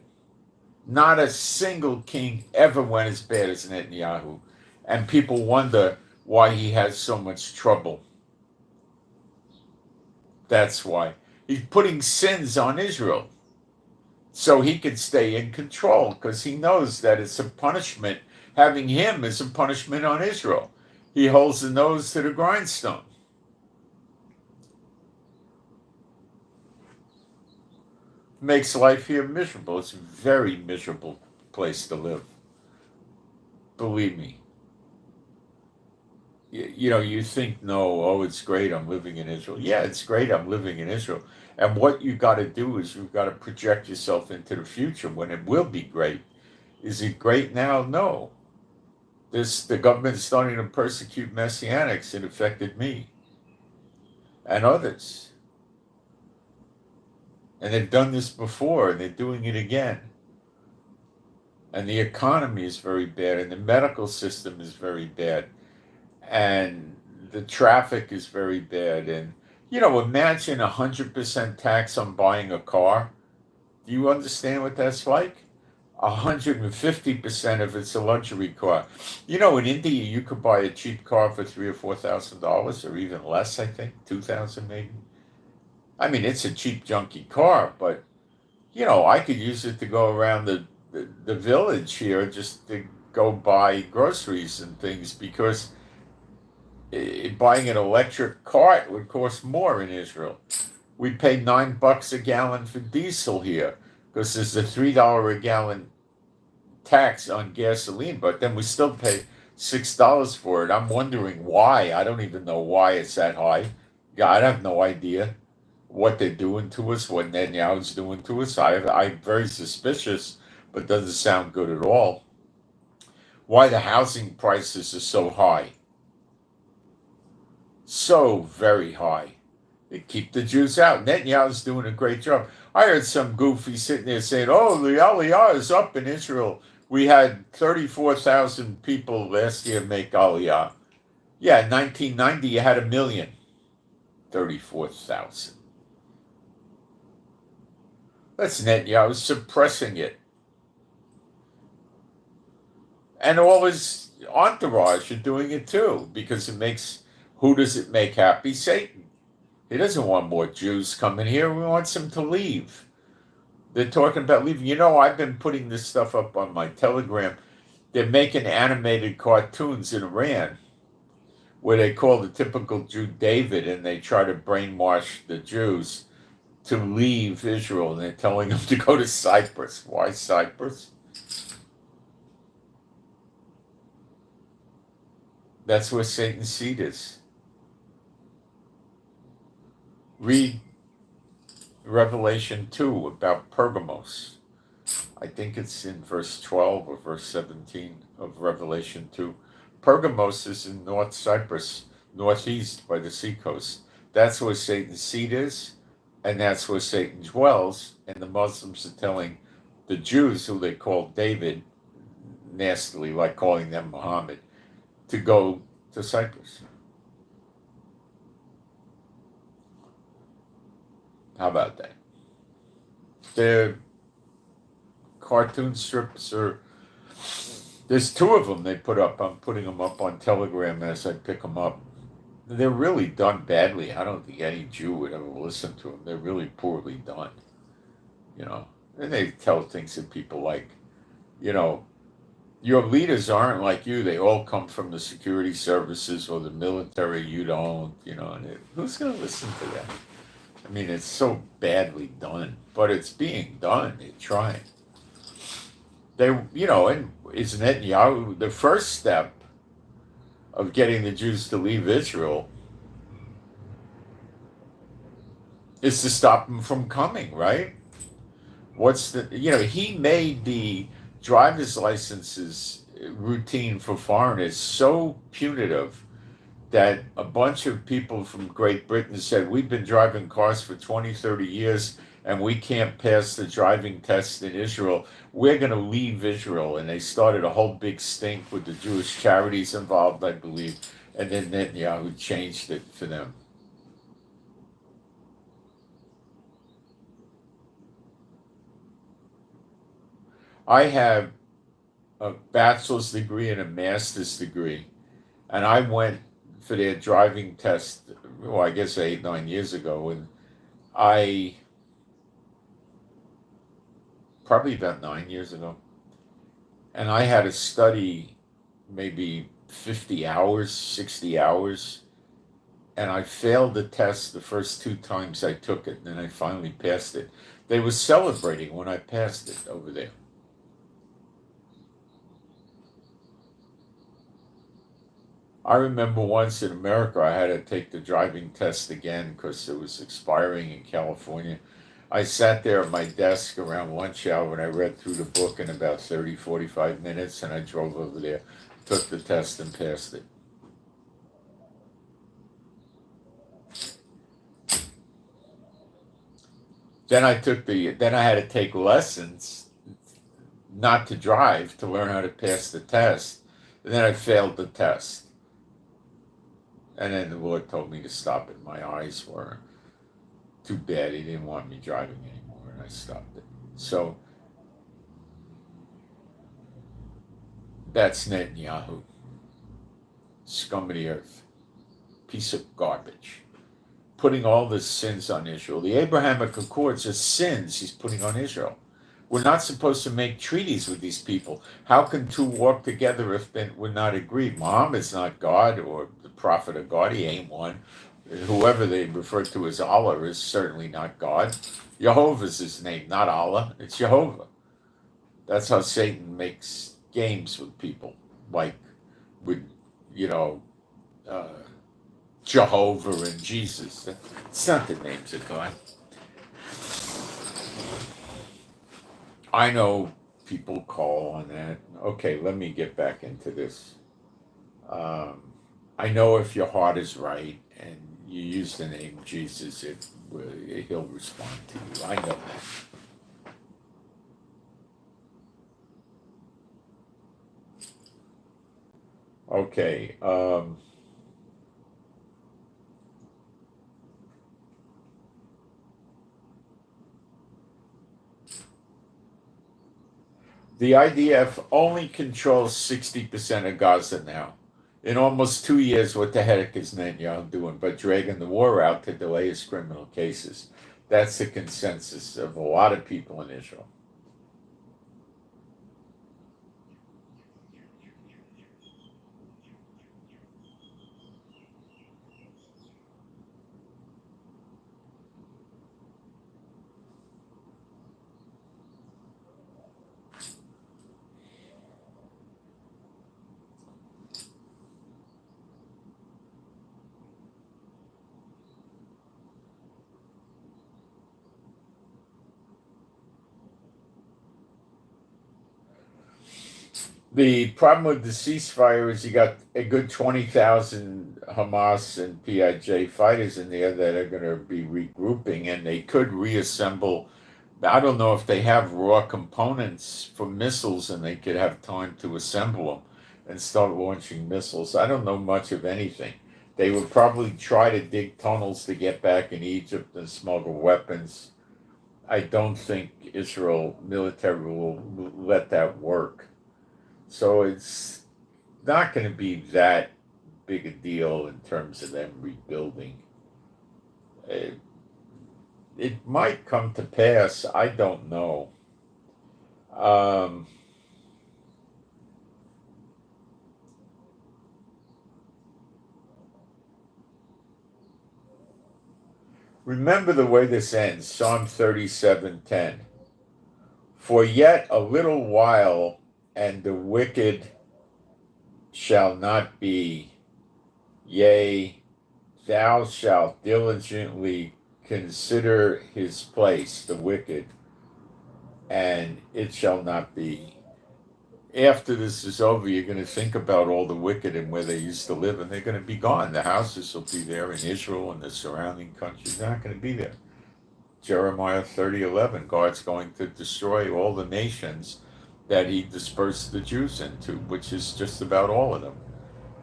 Not a single king ever went as bad as Netanyahu. And people wonder why he has so much trouble. That's why. He's putting sins on Israel so he can stay in control because he knows that it's a punishment. Having him is a punishment on Israel. He holds the nose to the grindstone. Makes life here miserable. It's a very miserable place to live. Believe me. You think, no, oh, it's great, I'm living in Israel. Yeah, it's great, I'm living in Israel. And what you got to do is you've got to project yourself into the future when it will be great. Is it great now? No. The government is starting to persecute Messianics. It affected me and others. And they've done this before, and they're doing it again. And the economy is very bad, and the medical system is very bad. And the traffic is very bad. And, Imagine 100% tax on buying a car. Do you understand what that's like? 150% if it's a luxury car. In India, you could buy a cheap car for $3,000 or $4,000 or even less, I think, 2,000 maybe. I mean, it's a cheap, junky car, but, I could use it to go around the village here just to go buy groceries and things because buying an electric cart would cost more in Israel. We pay $9 a gallon for diesel here because there's a $3 a gallon tax on gasoline, but then we still pay $6 for it. I'm wondering why. I don't even know why it's that high. Yeah, I have no idea what they're doing to us, what Netanyahu's doing to us. I'm very suspicious, but doesn't sound good at all. Why the housing prices are so high. So very high. They keep the Jews out. Netanyahu's doing a great job. I heard some goofy sitting there saying, oh, the Aliyah is up in Israel. We had 34,000 people last year make Aliyah. Yeah, in 1990 you had 1 million. 34,000. That's Netanyahu suppressing it. And all his entourage are doing it too, because who does it make happy? Satan. He doesn't want more Jews coming here. He wants them to leave. They're talking about leaving. I've been putting this stuff up on my Telegram. They're making animated cartoons in Iran where they call the typical Jew David, and they try to brainwash the Jews to leave Israel, and they're telling them to go to Cyprus. Why Cyprus? That's where Satan's seat is. Read Revelation 2 about Pergamos. I think it's in verse 12 or verse 17 of Revelation 2. Pergamos is in North Cyprus, northeast by the seacoast. That's where Satan's seat is, and that's where Satan dwells. And the Muslims are telling the Jews, who they call David, nastily, like calling them Muhammad, to go to Cyprus. How about that? The cartoon strips there's 2 of them they put up. I'm putting them up on Telegram as I pick them up. They're really done badly. I don't think any Jew would ever listen to them. They're really poorly done. And they tell things that people like, your leaders aren't like you. They all come from the security services or the military. You don't, and who's going to listen to that? I mean, it's so badly done, but it's being done. They're trying. And isn't Netanyahu the first step of getting the Jews to leave Israel is to stop them from coming, right? He made the driver's licenses routine for foreigners so punitive that a bunch of people from Great Britain said, we've been driving cars for 20, 30 years, and we can't pass the driving test in Israel. We're going to leave Israel. And they started a whole big stink with the Jewish charities involved, I believe. And then Netanyahu changed it for them. I have a bachelor's degree and a master's degree, and I went for their driving test, I guess 8, 9 years ago, and probably about 9 years ago, and I had to study maybe 50 hours, 60 hours, and I failed the test the first 2 times I took it, and then I finally passed it. They were celebrating when I passed it over there. I remember once in America, I had to take the driving test again because it was expiring in California. I sat there at my desk around lunch hour and I read through the book in about 30, 45 minutes, and I drove over there, took the test, and passed it. Then I had to take lessons not to drive, to learn how to pass the test. And then I failed the test. And then the Lord told me to stop it. My eyes were too bad. He didn't want me driving anymore, and I stopped it. So that's Netanyahu, scum of the earth, piece of garbage, putting all the sins on Israel. The Abrahamic Accords are sins he's putting on Israel. We're not supposed to make treaties with these people. How can two walk together if we're not agreed? Muhammad's not God or the prophet of God. He ain't one. Whoever they refer to as Allah is certainly not God. Jehovah's his name, not Allah. It's Jehovah. That's how Satan makes games with people, like with, you know, uh, Jehovah and Jesus. It's not the names of God. I know people call on that. Okay, let me get back into this. Um, I know if your heart is right and you use the name Jesus, he'll respond to you. I know that. Okay. The IDF only controls 60% of Gaza now. In almost 2 years, what the heck is Netanyahu doing but dragging the war out to delay his criminal cases? That's the consensus of a lot of people in Israel. The problem with the ceasefire is you got a good 20,000 Hamas and PIJ fighters in there that are going to be regrouping, and they could reassemble. I don't know if they have raw components for missiles and they could have time to assemble them and start launching missiles. I don't know much of anything. They would probably try to dig tunnels to get back in Egypt and smuggle weapons. I don't think Israel military will let that work. So it's not going to be that big a deal in terms of them rebuilding. It, it might come to pass. I don't know. Um, remember the way this ends, Psalm 37:10. For yet a little while, and the wicked shall not be. Yea, thou shalt diligently consider his place, the wicked, and it shall not be. After this is over, you're going to think about all the wicked and where they used to live, and they're going to be gone. The houses will be there in Israel and the surrounding countries. They're not going to be there. Jeremiah 30:11, God's going to destroy all the nations that he dispersed the Jews into, which is just about all of them.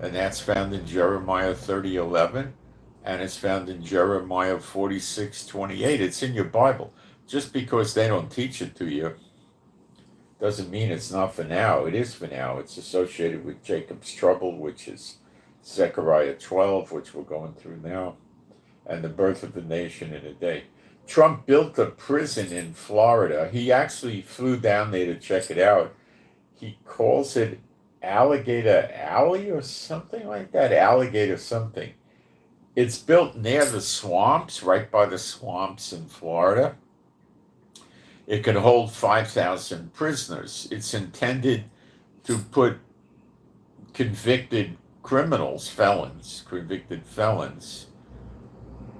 And that's found in Jeremiah 30:11, and it's found in Jeremiah 46:28. It's in your Bible. Just because they don't teach it to you doesn't mean it's not for now. It is for now. It's associated with Jacob's trouble, which is Zechariah 12, which we're going through now, and the birth of the nation in a day. Trump built a prison in Florida. He actually flew down there to check it out. He calls it Alligator Alley or something like that. Alligator something. It's built near the swamps, right by the swamps in Florida. It can hold 5,000 prisoners. It's intended to put convicted criminals, convicted felons,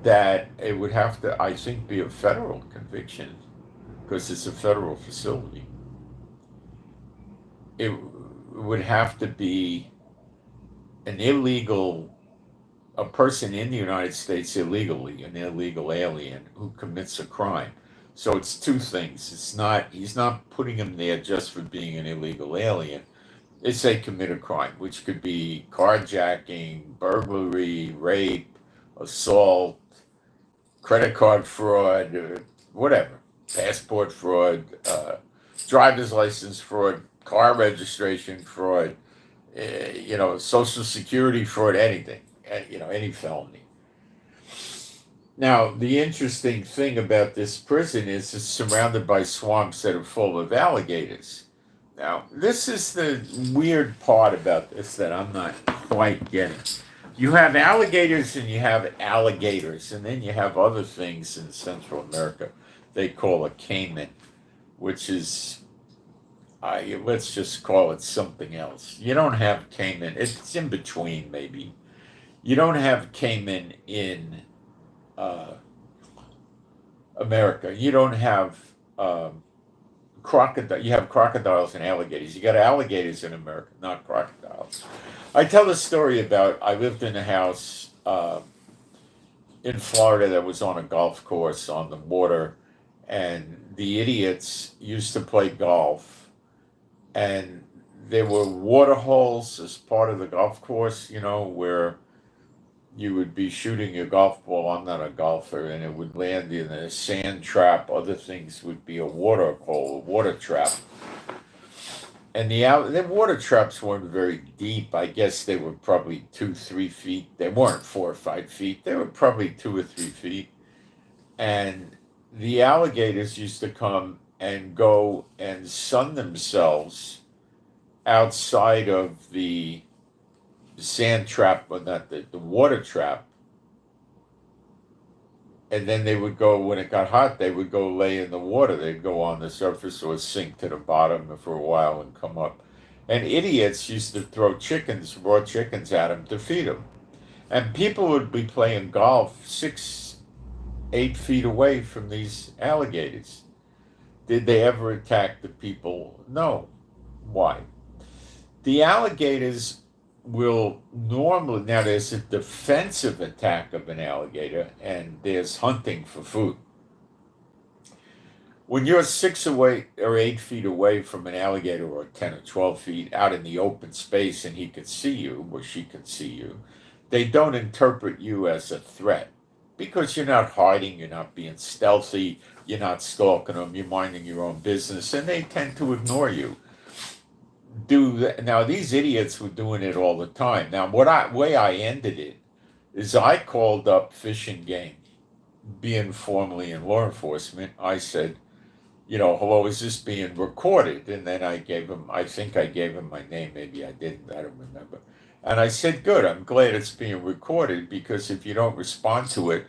that it would have to, I think, be a federal conviction because it's a federal facility. It would have to be a person in the United States illegally, an illegal alien who commits a crime. So it's two things. He's not putting him there just for being an illegal alien. It's they commit a crime, which could be carjacking, burglary, rape, assault, credit card fraud, whatever, passport fraud, driver's license fraud, car registration fraud, social security fraud, anything, any felony. Now, the interesting thing about this prison is it's surrounded by swamps that are full of alligators. Now, this is the weird part about this that I'm not quite getting. You have alligators and you have alligators, and then you have other things in Central America they call a caiman, which is, let's just call it something else. You don't have caiman, it's in between maybe. You don't have caiman in America. You don't have crocodile. You have crocodiles and alligators. You got alligators in America, not crocodiles. I tell the story about I lived in a house in Florida that was on a golf course on the water, and the idiots used to play golf, and there were water holes as part of the golf course, where you would be shooting your golf ball. I'm not a golfer, and it would land in a sand trap. Other things would be a water hole, a water trap. And the water traps weren't very deep. I guess they were probably 2-3 feet. They weren't 4 or 5 feet. They were probably 2 or 3 feet. And the alligators used to come and go and sun themselves outside of the sand trap, but not the water trap. And then they would go, when it got hot, they would go lay in the water. They'd go on the surface or sink to the bottom for a while and come up. And idiots used to throw raw chickens at them to feed them. And people would be playing golf 6-8 feet away from these alligators. Did they ever attack the people? No. Why? The alligators will normally, now there's a defensive attack of an alligator and there's hunting for food. When you're 6 away or 8 feet away from an alligator, or 10 or 12 feet out in the open space, and he could see you or she could see you, they don't interpret you as a threat because you're not hiding, you're not being stealthy, you're not stalking them, you're minding your own business, and they tend to ignore you. Now these idiots were doing it all the time. Now way I ended it is I called up Fish and Game, being formerly in law enforcement. I said, hello, is this being recorded? And then I think I gave him my name, maybe I didn't, I don't remember. And I said, good, I'm glad it's being recorded, because if you don't respond to it,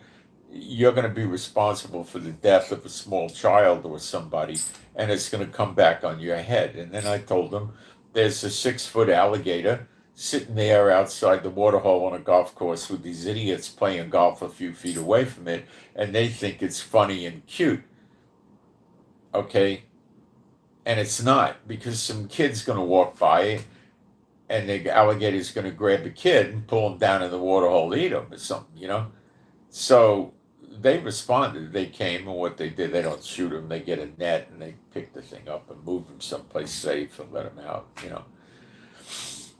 you're going to be responsible for the death of a small child or somebody, and it's going to come back on your head. And then I told them, there's a 6-foot alligator sitting there outside the waterhole on a golf course with these idiots playing golf a few feet away from it, and they think it's funny and cute. Okay? And it's not, because some kid's going to walk by it, and the alligator's going to grab a kid and pull him down in the waterhole, eat him or something, So they responded. They came, and what they did, they don't shoot him. They get a net and they pick the thing up and move him someplace safe and let him out.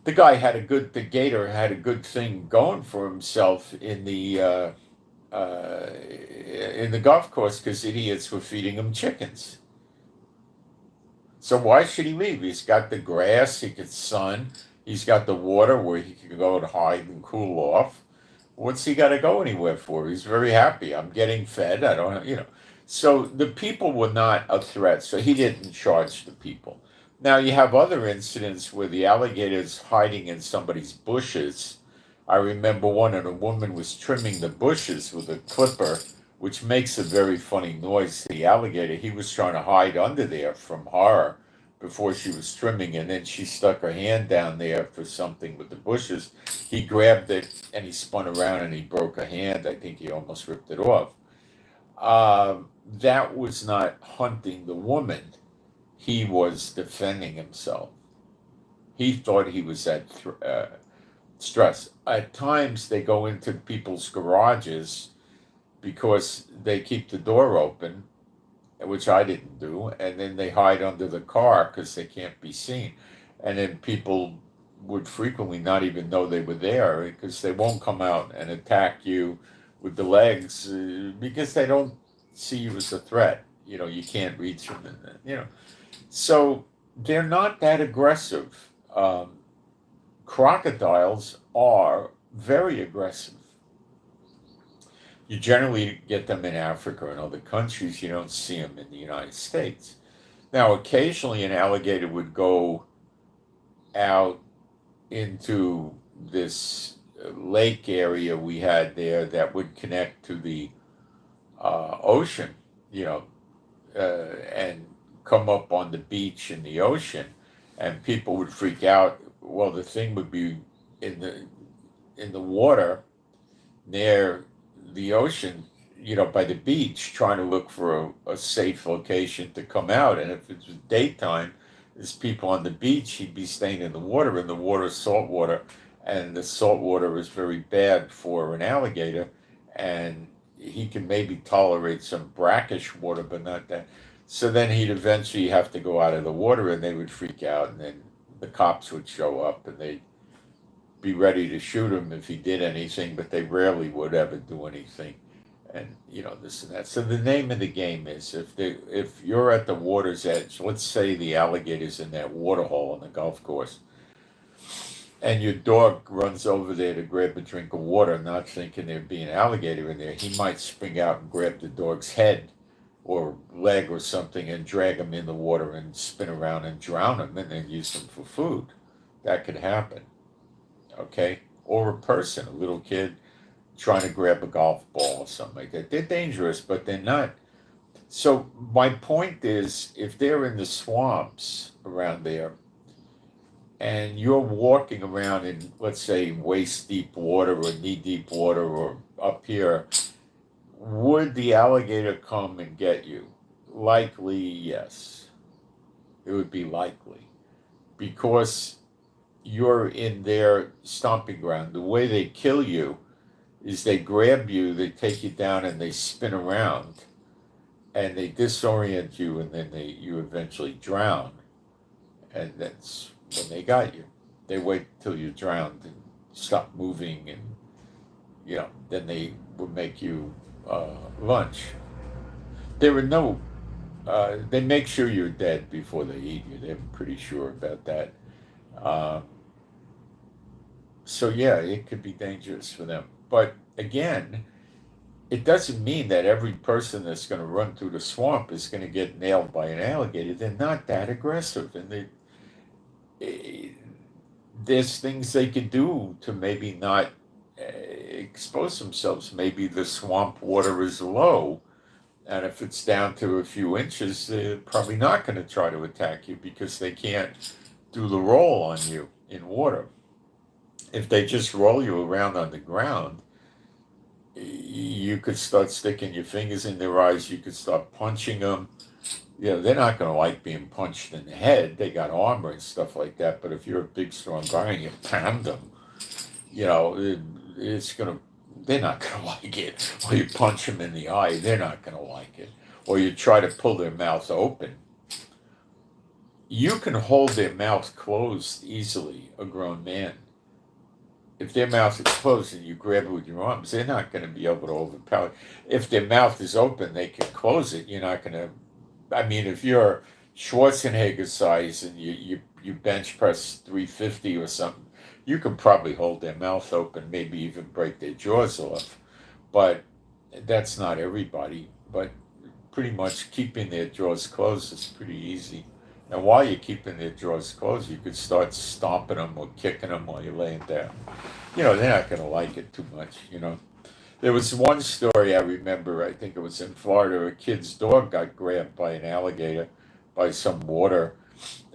The guy the gator had a good thing going for himself in the golf course, because idiots were feeding him chickens. So why should he leave? He's got the grass, he could sun, he's got the water where he can go and hide and cool off. What's he got to go anywhere for? He's very happy. I'm getting fed. I don't, So the people were not a threat. So he didn't charge the people. Now you have other incidents where the alligator's hiding in somebody's bushes. I remember one, and a woman was trimming the bushes with a clipper, which makes a very funny noise. The alligator, he was trying to hide under there from horror before she was trimming, and then she stuck her hand down there for something with the bushes. He grabbed it and he spun around and he broke her hand. I think he almost ripped it off. That was not hunting the woman. He was defending himself. He thought he was at stress. At times they go into people's garages because they keep the door open, which I didn't do, and then they hide under the car because they can't be seen. and then people would frequently not even know they were there because they won't come out and attack you with the legs because they don't see you as a threat. You know, you can't reach them, and you know, so they're not that aggressive. Crocodiles are very aggressive. You generally get them in Africa and other countries. You don't see them in the United States. Now, occasionally an alligator would go out into this lake area we had there that would connect to the ocean, you know, and come up on the beach in the ocean, and people would freak out. Well, the thing would be in the water near the ocean, you know, by the beach, trying to look for a safe location to come out. And if it was daytime, there's people on the beach, he'd be staying in the water, and the water is salt water, and the salt water is very bad for an alligator, and he can maybe tolerate some brackish water, but not that. So then he'd eventually have to go out of the water, and they would freak out, and then the cops would show up, and they'd be ready to shoot him if he did anything, but they rarely would ever do anything. And you know, this and that. So the name of the game is if you're at the water's edge, let's say the alligator's in that water hole on the golf course, and your dog runs over there to grab a drink of water, not thinking there'd be an alligator in there, he might spring out and grab the dog's head or leg or something and drag him in the water and spin around and drown him and then use him for food. That could happen. Okay? Or a person, a little kid trying to grab a golf ball or something like that. They're dangerous, but they're not. So my point is, if they're in the swamps around there and you're walking around in, let's say, waist deep water or knee deep water or up here, would the alligator come and get you? Likely, yes. It would be likely because you're in their stomping ground. The way they kill you is they grab you, they take you down, and they spin around, and they disorient you, and then you eventually drown, and that's when they got you. They wait till you're drowned and stop moving, and you know, then they would make you lunch. There were no. They make sure you're dead before they eat you. They're pretty sure about that. Um, so yeah, it could be dangerous for them. But again, it doesn't mean that every person that's going to run through the swamp is going to get nailed by an alligator. They're not that aggressive, and there's things they could do to maybe not expose themselves. Maybe the swamp water is low, and if it's down to a few inches, they're probably not going to try to attack you because they can't do the roll on you in water. If they just roll you around on the ground, you could start sticking your fingers in their eyes. You could start punching them. You know, they're not going to like being punched in the head. They got armor and stuff like that. But if you're a big, strong guy and you pound them, you know, they're not going to like it. Or you punch them in the eye, they're not going to like it. Or you try to pull their mouth open. You can hold their mouth closed easily, a grown man. If their mouth is closed and you grab it with your arms, they're not going to be able to overpower. If their mouth is open, they can close it. You're not going to. I mean, if you're Schwarzenegger size and you bench press 350 or something, you can probably hold their mouth open, maybe even break their jaws off. But that's not everybody. But pretty much keeping their jaws closed is pretty easy. And while you're keeping their jaws closed, you could start stomping them or kicking them while you're laying down. You know, they're not going to like it too much, you know. There was one story I remember, I think it was in Florida, a kid's dog got grabbed by an alligator by some water,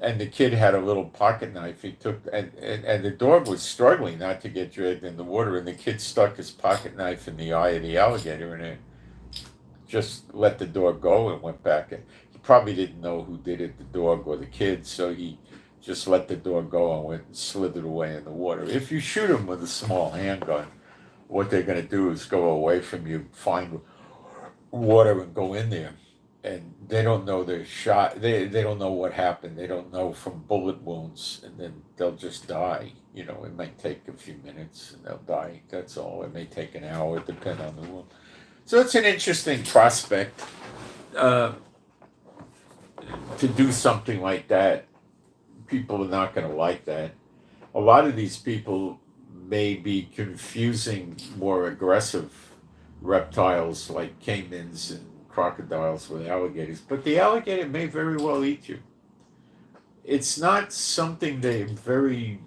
and the kid had a little pocket knife he took, and the dog was struggling not to get dragged in the water, and the kid stuck his pocket knife in the eye of the alligator, and it just let the dog go and went back. And he probably didn't know who did it, the dog or the kid, so he just let the dog go and went and slithered away in the water. If you shoot him with a small handgun, what they're going to do is go away from you, find water and go in there. and they don't know they're shot. They don't know what happened. They don't know from bullet wounds, and then they'll just die. It might take a few minutes, and they'll die. That's all. It may take an hour, depending on the wound. So it's an interesting prospect uh, to do something like that. People are not going to like that. A lot of these people may be confusing more aggressive reptiles like caimans and crocodiles with alligators, but the alligator may very well eat you. It's not something they very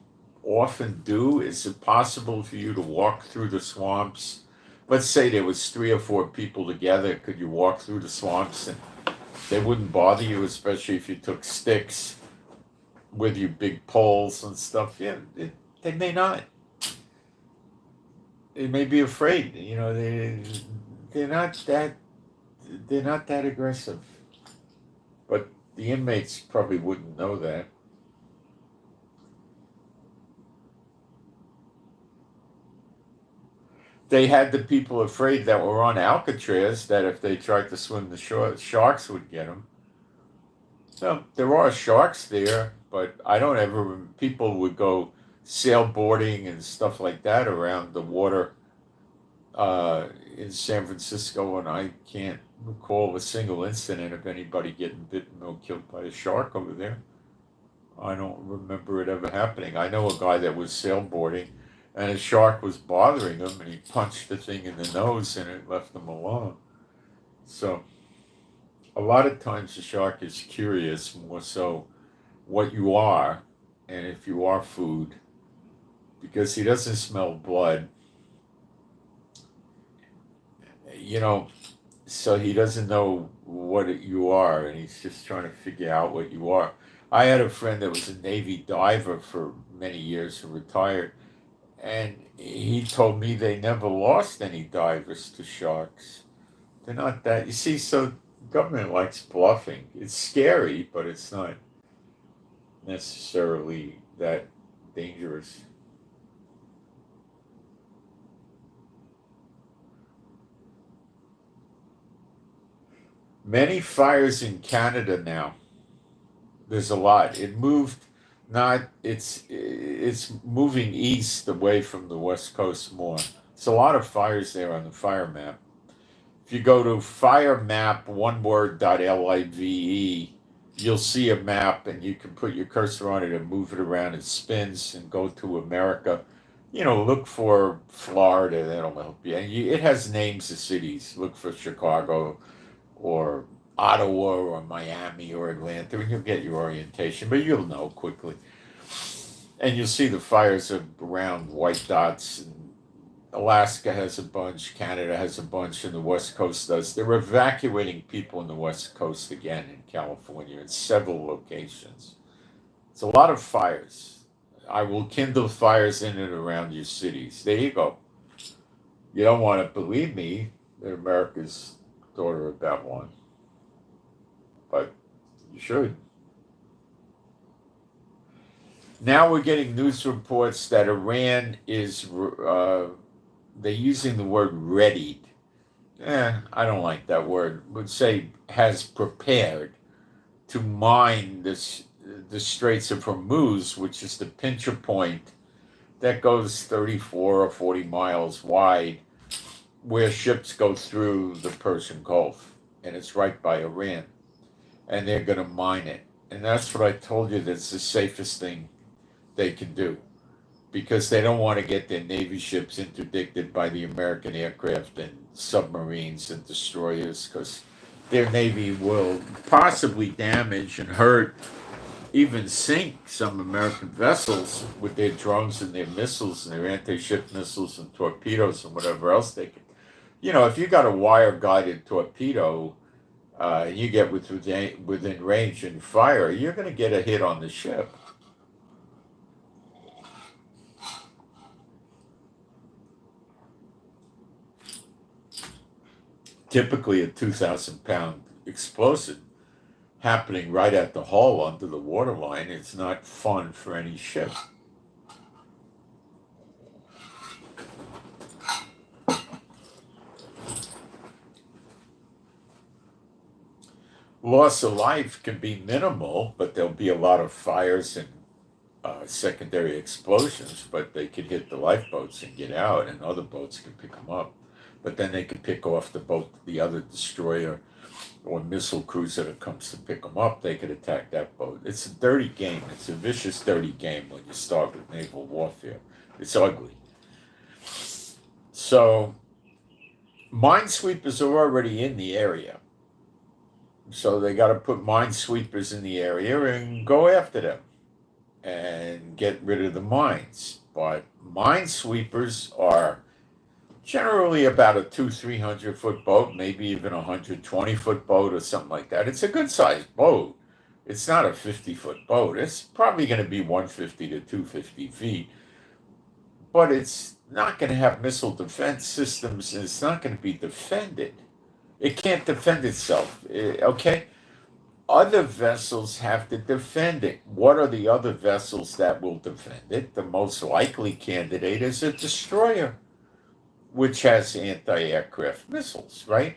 often do. Is it possible for you to walk through the swamps? Let's say there was 3 or 4 people together. Could you walk through the swamps and they wouldn't bother you, especially if you took sticks with you, big poles and stuff? Yeah, they may not. They may be afraid. They're not that they're not that aggressive. But the inmates probably wouldn't know that. They had the people afraid that were on Alcatraz that if they tried to swim the shore, sharks would get them. So there are sharks there, but I don't ever. People would go sailboarding and stuff like that around the water in San Francisco, and I can't recall a single incident of anybody getting bitten or killed by a shark over there. I don't remember it ever happening. I know a guy that was sailboarding, and a shark was bothering him, and he punched the thing in the nose, and it left him alone. So a lot of times the shark is curious more so what you are, and if you are food, because he doesn't smell blood. So he doesn't know what you are, and he's just trying to figure out what you are. I had a friend that was a Navy diver for many years who retired, and he told me they never lost any divers to sharks. They're not that. You see, so government likes bluffing. It's scary, but it's not necessarily that dangerous. Many fires in Canada now. There's a lot. It moved not it's moving east away from the west coast more. It's a lot of fires there on the fire map. If you go to firemap one word.live, you'll see a map and you can put your cursor on it and move it around. It spins and go to America. Look for Florida, that'll help you. And it has names of cities. Look for Chicago or Ottawa or Miami or Atlanta, and you'll get your orientation, but you'll know quickly. And you'll see the fires around white dots. And Alaska has a bunch, Canada has a bunch, and the West Coast does. They're evacuating people in the West Coast again in California in several locations. It's a lot of fires. I will kindle fires in and around your cities. There you go. You don't want to believe me that America's daughter of Babylon, but you should. Now we're getting news reports that Iran is, they're using the word readied. I don't like that word. Would say has prepared to mine the Straits of Hormuz, which is the pincher point that goes 34 or 40 miles wide, where ships go through the Persian Gulf, and it's right by Iran, and they're going to mine it. And that's what I told you, that's the safest thing they can do, because they don't want to get their Navy ships interdicted by the American aircraft and submarines and destroyers, because their Navy will possibly damage and hurt, even sink some American vessels with their drones and their missiles and their anti-ship missiles and torpedoes and whatever else they can. If you got a wire-guided torpedo and you get within range and fire, you're going to get a hit on the ship. Typically a 2,000-pound explosive happening right at the hull under the waterline. It's not fun for any ship. loss of life can be minimal, but there'll be a lot of fires and secondary explosions, but they could hit the lifeboats and get out, and other boats can pick them up. But then they could pick off the boat, the other destroyer or missile cruiser that comes to pick them up. They could attack that boat. It's a dirty game. It's a vicious, dirty game when you start with naval warfare. It's ugly. So, minesweepers are already in the area. So they got to put minesweepers in the area and go after them and get rid of the mines. But minesweepers are generally about a 300 foot boat, maybe even a 120 foot boat or something like that. It's a good sized boat. It's not a 50 foot boat. It's probably going to be 150 to 250 feet, but it's not going to have missile defense systems, and it's not going to be defended. It can't defend itself. Okay? Other vessels have to defend it. What are the other vessels that will defend it? The most likely candidate is a destroyer, which has anti-aircraft missiles, right?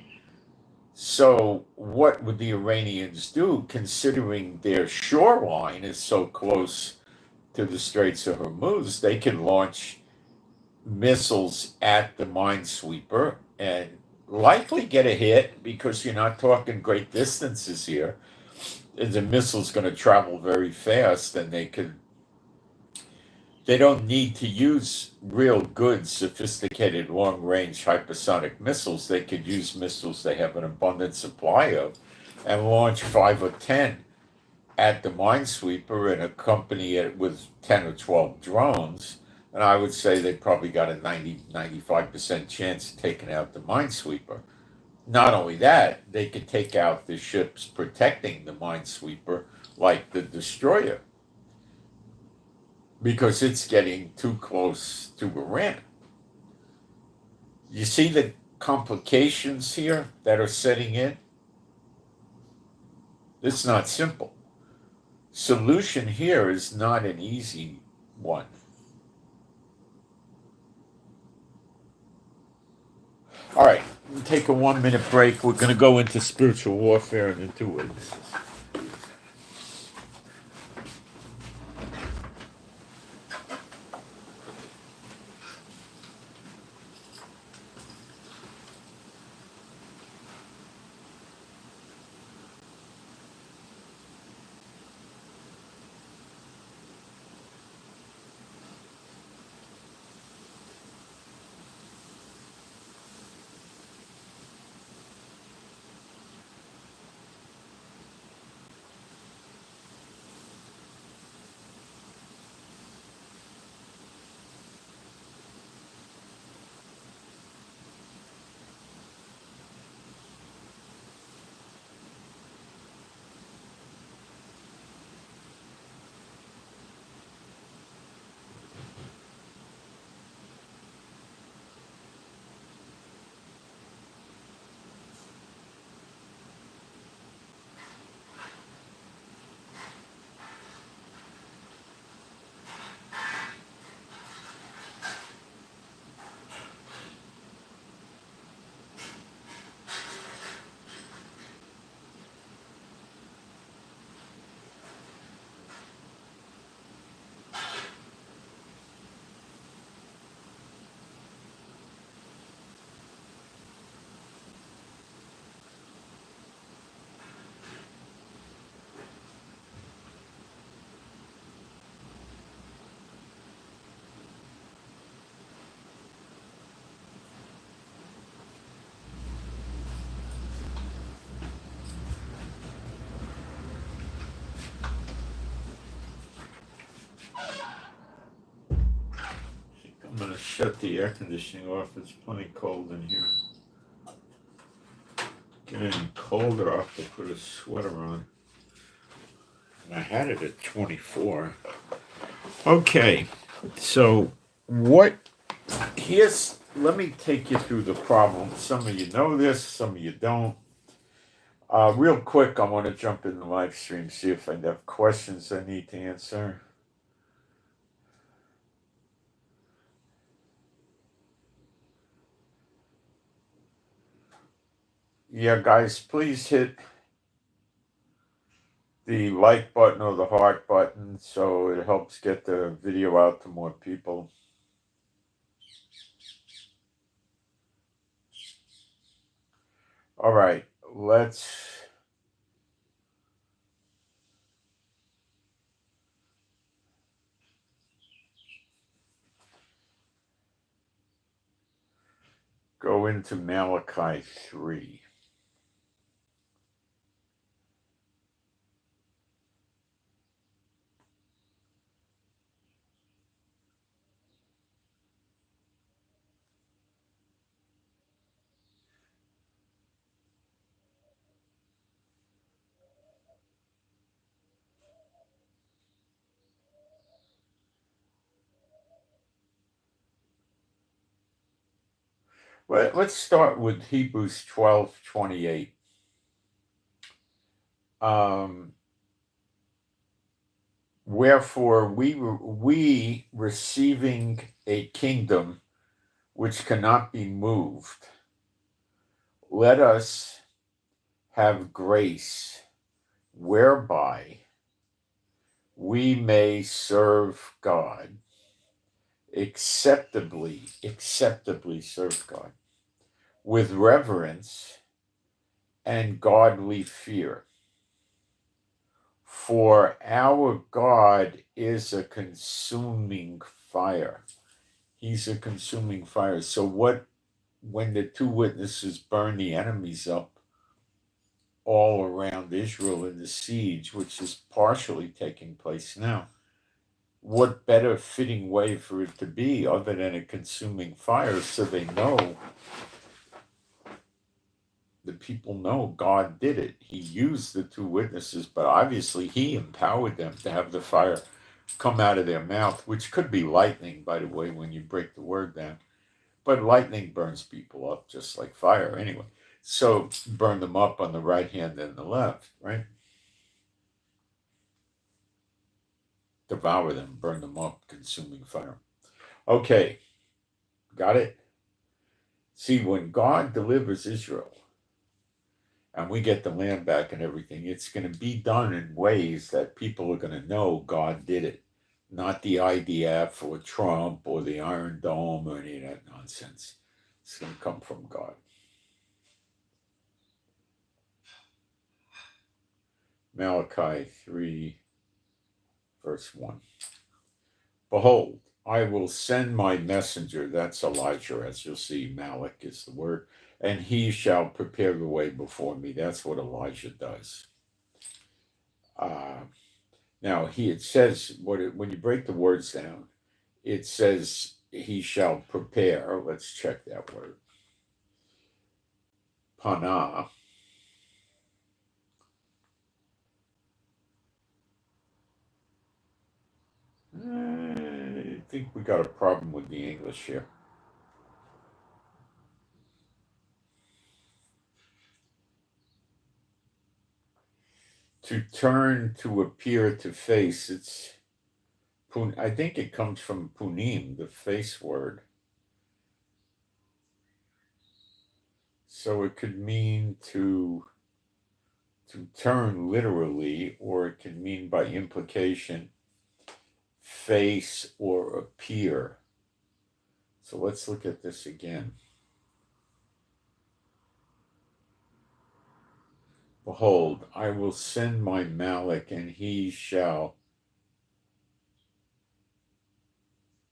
So what would the Iranians do, considering their shoreline is so close to the Straits of Hormuz? They can launch missiles at the minesweeper and likely get a hit, because you're not talking great distances here. And the missile's going to travel very fast, and they don't need to use real good, sophisticated, long-range hypersonic missiles. They could use missiles they have an abundant supply of and launch 5 or 10 at the minesweeper and accompany it with 10 or 12 drones. And I would say they probably got a 95% chance of taking out the minesweeper. Not only that, they could take out the ships protecting the minesweeper, like the destroyer, because it's getting too close to Iran. You see the complications here that are setting in? It's not simple. Solution here is not an easy one. All right, we'll take a 1 minute break. We're going to go into spiritual warfare and into witnesses. I'm going to shut the air conditioning off. It's plenty cold in here. Getting colder, I'll have to put a sweater on. And I had it at 24. Okay, so let me take you through the problem. Some of you know this, some of you don't. Real quick, I want to jump in the live stream, see if I have questions I need to answer. Yeah, guys, please hit the like button or the heart button so it helps get the video out to more people. All right, let's go into Malachi 3. Let's start with Hebrews 12:28. Wherefore we receiving a kingdom which cannot be moved, let us have grace whereby we may serve God, acceptably serve God, with reverence and godly fear. For our God is a consuming fire. He's a consuming fire. So when the two witnesses burn the enemies up all around Israel in the siege, which is partially taking place now, what better fitting way for it to be other than a consuming fire, so they know, the people know God did it. He used the two witnesses, but obviously he empowered them to have the fire come out of their mouth, which could be lightning, by the way, when you break the word down. But lightning burns people up just like fire anyway. So burn them up on the right hand and the left, right? Devour them, burn them up, consuming fire. Okay, got it? See, when God delivers Israel and we get the land back and everything, it's going to be done in ways that people are going to know God did it, not the IDF or Trump or the Iron Dome or any of that nonsense. It's going to come from God. Malachi 3, verse 1. Behold, I will send my messenger, that's Elijah, as you'll see, Malak is the word, and he shall prepare the way before me. That's what Elijah does. Now, it says, when you break the words down, it says he shall prepare. Let's check that word. Panah. I think we got a problem with the English here. To turn, to appear, to face. I think it comes from punim, the face word. So it could mean to turn literally, or it can mean by implication face or appear. So let's look at this again. Behold, I will send my Malak, and he shall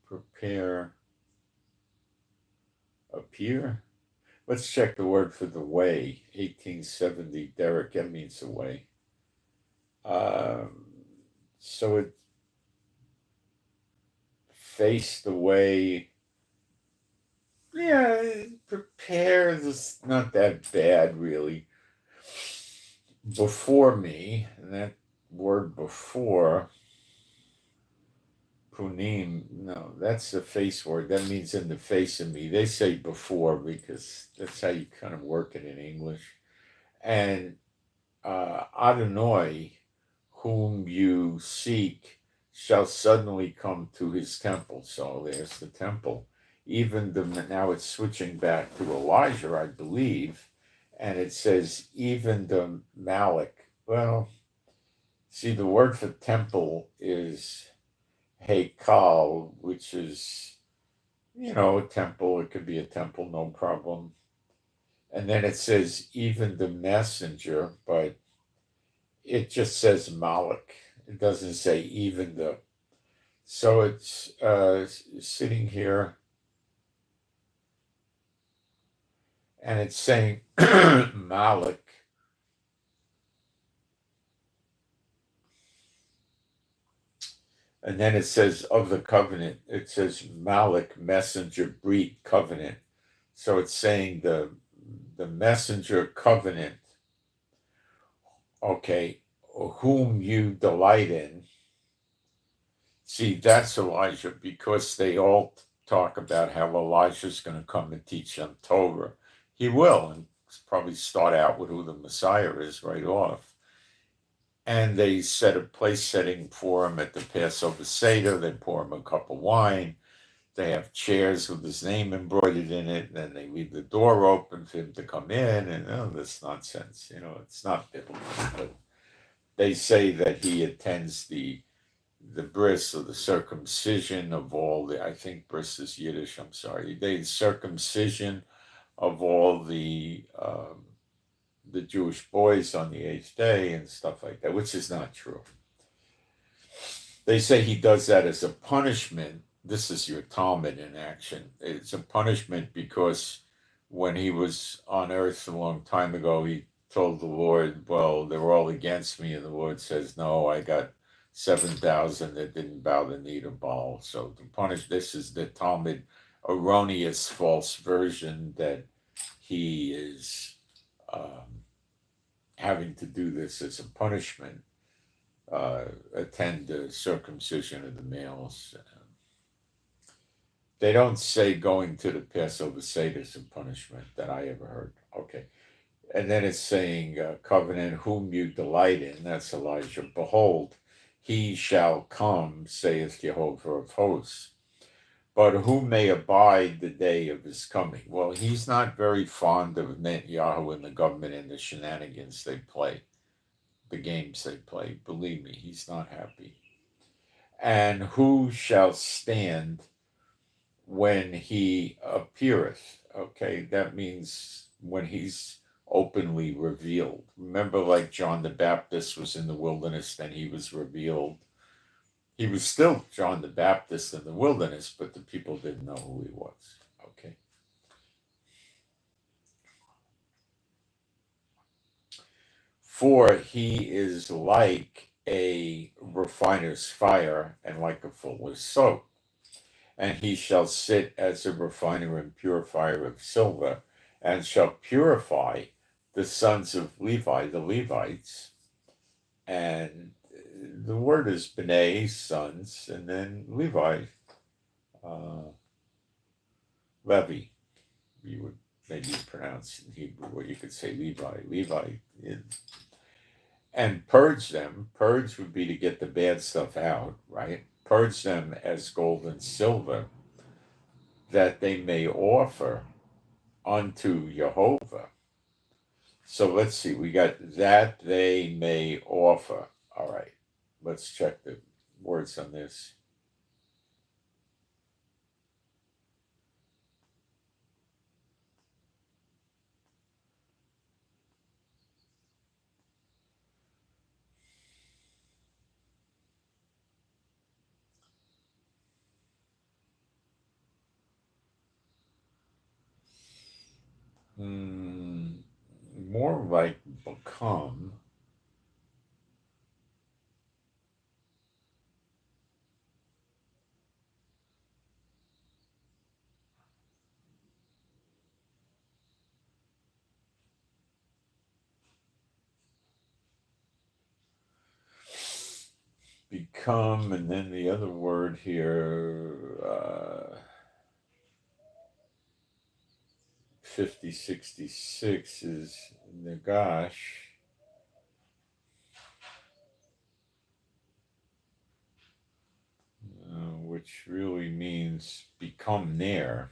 prepare, appear. Let's check the word for the way. 1870, Derek, that means the way. So it face the way. Yeah, prepare is not that bad, really. Before me, and that word before, punim, no, that's the face word. That means in the face of me. They say before because that's how you kind of work it in English. And Adonai, whom you seek, shall suddenly come to his temple. So there's the temple. Now it's switching back to Elijah, I believe, and it says even the Malak. Well, See, the word for temple is Heikal, which is, a temple. It could be a temple, no problem. And then it says even the messenger, but it just says Malik. It doesn't say even the. So it's sitting here and it's saying Malik. And then it says of the covenant, it says Malik, messenger, breed, covenant. So it's saying the messenger covenant, okay, whom you delight in. See, that's Elijah because they all talk about how Elijah's going to come and teach them Torah. He will, and probably start out with who the Messiah is right off. And they set a place setting for him at the Passover Seder. They pour him a cup of wine. They have chairs with his name embroidered in it. And then they leave the door open for him to come in. And this nonsense. It's not biblical. But they say that he attends the bris or the circumcision of all the, I think bris is Yiddish, I'm sorry, the circumcision of all the Jewish boys on the 8th day and stuff like that, which is not true. They say he does that as a punishment. This is your Talmud in action. It's a punishment because when he was on earth a long time ago, he told the Lord, well, they're all against me. And the Lord says, no, I got 7,000 that didn't bow the knee to Baal. So to punish, this is the Talmud erroneous false version that he is having to do this as a punishment, attend the circumcision of the males. They don't say going to the Passover Seder is a punishment that I ever heard. Okay. And then it's saying, covenant, whom you delight in, that's Elijah. Behold, he shall come, saith Jehovah of hosts. But who may abide the day of his coming? Well, he's not very fond of Netanyahu and the government and the shenanigans they play, the games they play. Believe me, he's not happy. And who shall stand when he appeareth? Okay, that means when he's openly revealed. Remember, like John the Baptist was in the wilderness, then he was revealed. He was still John the Baptist in the wilderness, but the people didn't know who he was. Okay. For he is like a refiner's fire and like a fuller's soap. And he shall sit as a refiner and purifier of silver, and shall purify the sons of Levi, the Levites. And the word is B'nai, sons, and then Levi, Levi. You would maybe pronounce in Hebrew, or you could say Levi. And purge them. Purge would be to get the bad stuff out, right? Purge them as gold and silver, that they may offer unto Jehovah. So let's see, we got that they may offer. All right, let's check the words on this. More like become. Become, and then the other word here, 5066 is Nagash. Which really means become near.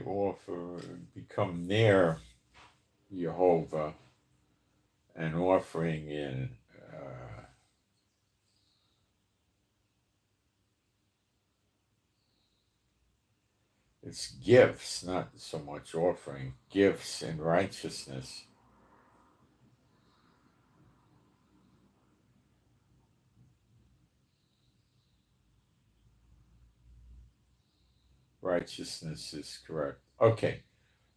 offer, become near Jehovah, and offering in it's gifts, not so much offering, gifts in righteousness. Righteousness is correct. Okay.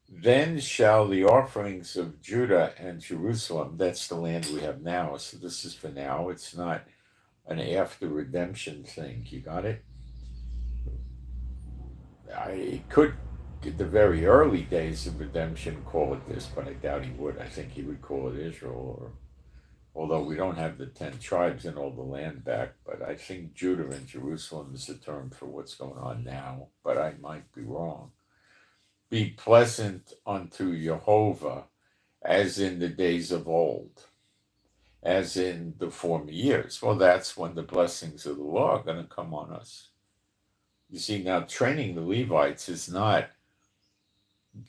Then shall the offerings of Judah and Jerusalem, that's the land we have now, so this is for now, it's not an after redemption thing. You got it? I could, at the very early days of redemption, call it this, but I doubt he would. I think he would call it Israel, or although we don't have the 10 tribes and all the land back, but I think Judah and Jerusalem is a term for what's going on now, but I might be wrong. Be pleasant unto Jehovah as in the days of old, as in the former years. Well, that's when the blessings of the law are going to come on us. You see, now training the Levites is not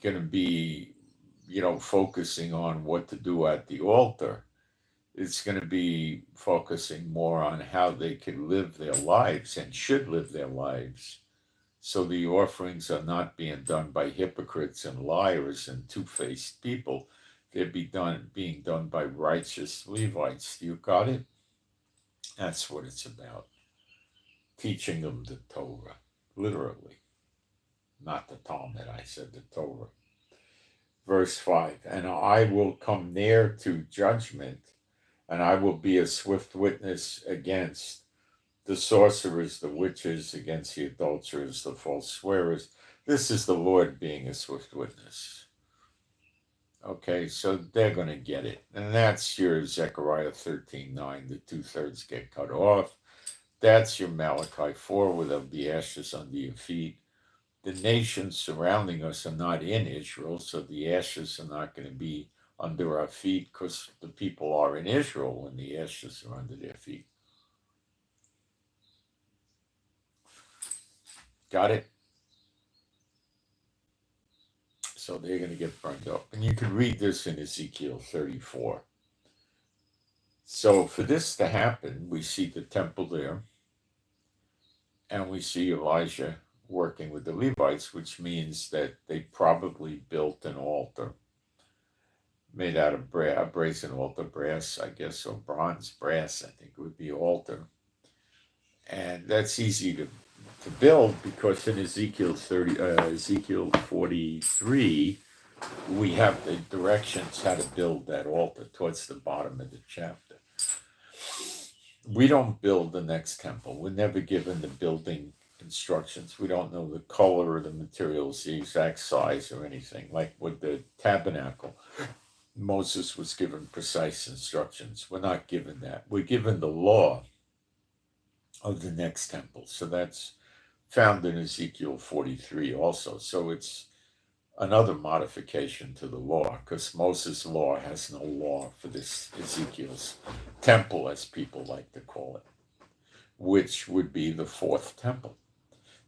going to be, focusing on what to do at the altar. It's going to be focusing more on how they can live their lives and should live their lives. So the offerings are not being done by hypocrites and liars and two-faced people. They're being done by righteous Levites. You got it? That's what it's about. Teaching them the Torah, literally. Not the Talmud, I said the Torah. Verse 5, and I will come near to judgment, and I will be a swift witness against the sorcerers, the witches, against the adulterers, the false swearers. This is the Lord being a swift witness. Okay, so they're going to get it. And that's your Zechariah 13:9, the 2/3 get cut off. That's your Malachi 4, where there'll be ashes under your feet. The nations surrounding us are not in Israel, so the ashes are not going to be under our feet because the people are in Israel when the ashes are under their feet. Got it? So they're going to get burned up. And you can read this in Ezekiel 34. So for this to happen, we see the temple there, and we see Elijah working with the Levites, which means that they probably built an altar made out of a brazen altar, brass, I guess, or bronze, brass, I think it would be altar. And that's easy to build because in Ezekiel 43, we have the directions how to build that altar towards the bottom of the chapter. We don't build the next temple. We're never given the building instructions. We don't know the color or the materials, the exact size or anything. Like with the tabernacle, Moses was given precise instructions. We're not given that. We're given the law of the next temple. So that's found in Ezekiel 43 also. So it's another modification to the law, because Moses' law has no law for this Ezekiel's temple, as people like to call it, which would be the fourth temple.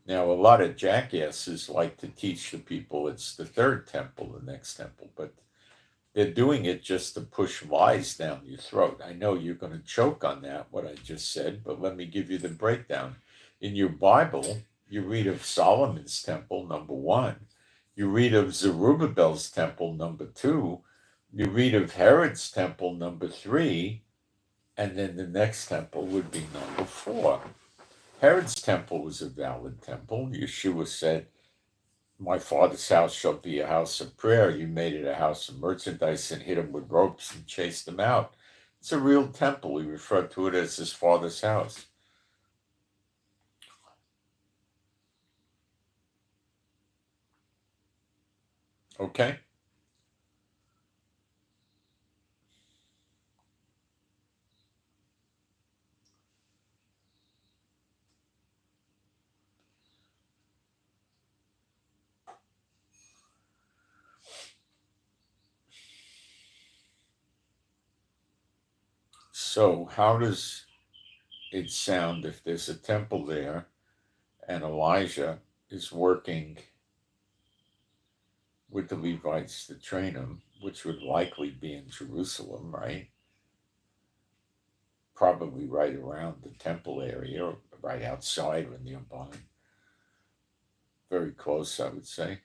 Now, a lot of jackasses like to teach the people it's the third temple, the next temple, but they're doing it just to push lies down your throat. I know you're going to choke on that, what I just said, but let me give you the breakdown. In your Bible, you read of Solomon's temple, number 1. You read of Zerubbabel's temple, number 2. You read of Herod's temple, number 3. And then the next temple would be number 4. Herod's temple was a valid temple. Yeshua said, my Father's house shall be a house of prayer. You made it a house of merchandise and hit him with ropes and chased him out. It's a real temple. He referred to it as his Father's house. Okay? So how does it sound if there's a temple there and Elijah is working with the Levites to train them, which would likely be in Jerusalem, right? Probably right around the temple area, or right outside when the nearby. Very close, I would say.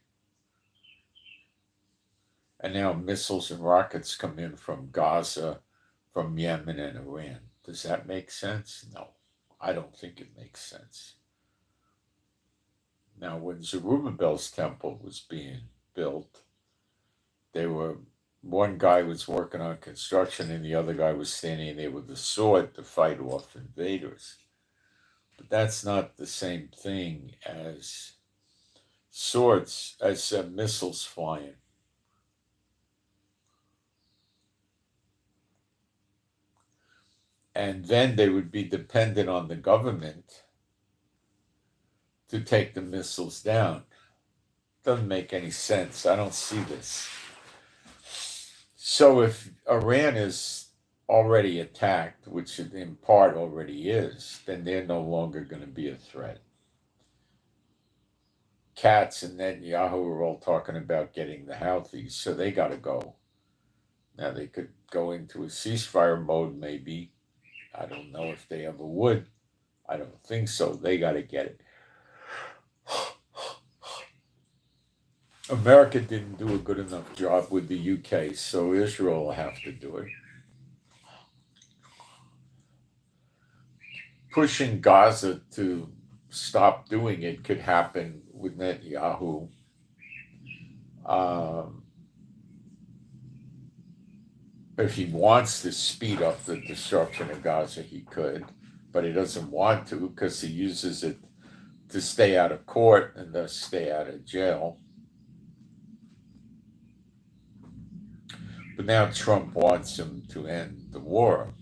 And now missiles and rockets come in from Gaza, from Yemen and Iran. Does that make sense? No, I don't think it makes sense. Now, when Zerubbabel's temple was being built, one guy was working on construction and the other guy was standing there with a sword to fight off invaders. But that's not the same thing as swords, as missiles flying. And then they would be dependent on the government to take the missiles down. Doesn't make any sense. I don't see this. So if Iran is already attacked, which it in part already is, then they're no longer going to be a threat. Katz and Netanyahu are all talking about getting the Houthis, so they got to go. Now they could go into a ceasefire mode maybe. I don't know if they ever would. I don't think so. They got to get it. America didn't do a good enough job with the UK, so Israel will have to do it. Pushing Gaza to stop doing it could happen with Netanyahu. If he wants to speed up the destruction of Gaza, he could, but he doesn't want to because he uses it to stay out of court and thus stay out of jail. But now Trump wants him to end the war.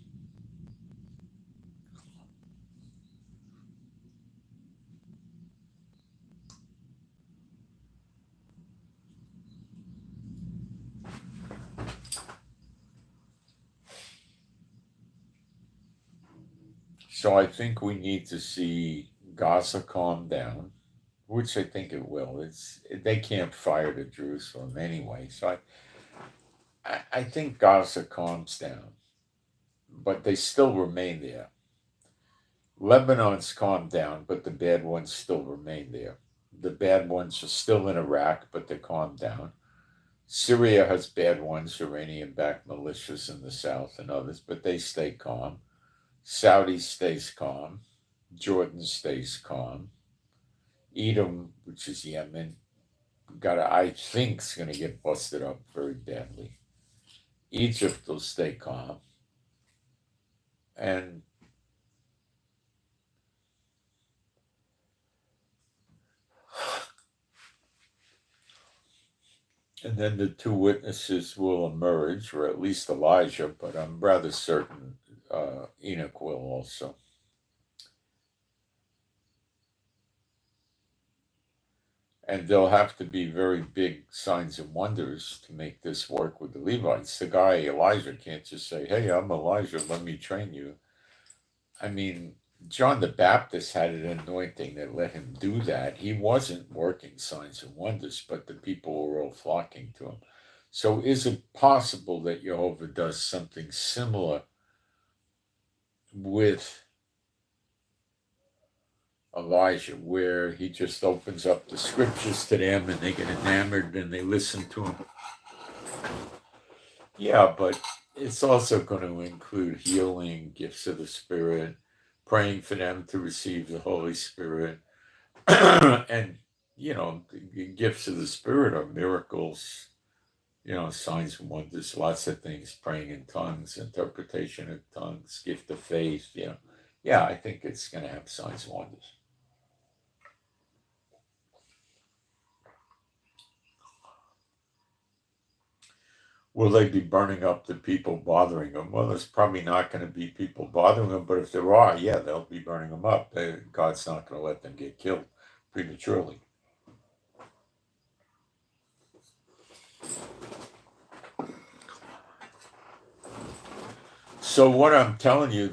So I think we need to see Gaza calm down, which I think it will. They can't fire to Jerusalem anyway. So I think Gaza calms down, but they still remain there. Lebanon's calmed down, but the bad ones still remain there. The bad ones are still in Iraq, but they're calmed down. Syria has bad ones, Iranian-backed militias in the south and others, but they stay calm. Saudi stays calm. Jordan stays calm. Edom, which is Yemen, I think is going to get busted up very badly. Egypt will stay calm. And then the two witnesses will emerge, or at least Elijah, but I'm rather certain Enoch will also. And there'll have to be very big signs and wonders to make this work with the Levites. The guy, Elijah, can't just say, hey, I'm Elijah, let me train you. I mean, John the Baptist had an anointing that let him do that. He wasn't working signs and wonders, but the people were all flocking to him. So is it possible that Jehovah does something similar with Elijah, where he just opens up the scriptures to them and they get enamored and they listen to him? Yeah, but it's also going to include healing, gifts of the Spirit, praying for them to receive the Holy Spirit. And, the gifts of the Spirit are miracles, signs and wonders, lots of things, praying in tongues, interpretation of tongues, gift of faith. Yeah, I think it's going to have signs and wonders. Will they be burning up the people bothering them? Well, there's probably not going to be people bothering them, but if there are, yeah, they'll be burning them up. God's not going to let them get killed prematurely. So what I'm telling you,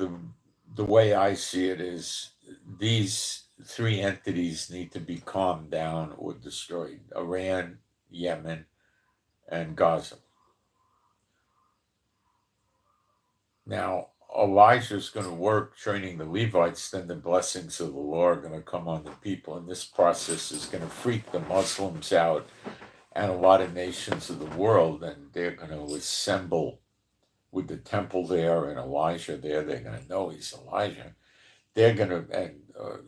the way I see it is these three entities need to be calmed down or destroyed. Iran, Yemen, and Gaza. Now, Elijah's going to work training the Levites, then the blessings of the Lord are going to come on the people, and this process is going to freak the Muslims out and a lot of nations of the world, and they're going to assemble with the temple there and Elijah there. They're going to know he's Elijah. They're going to, and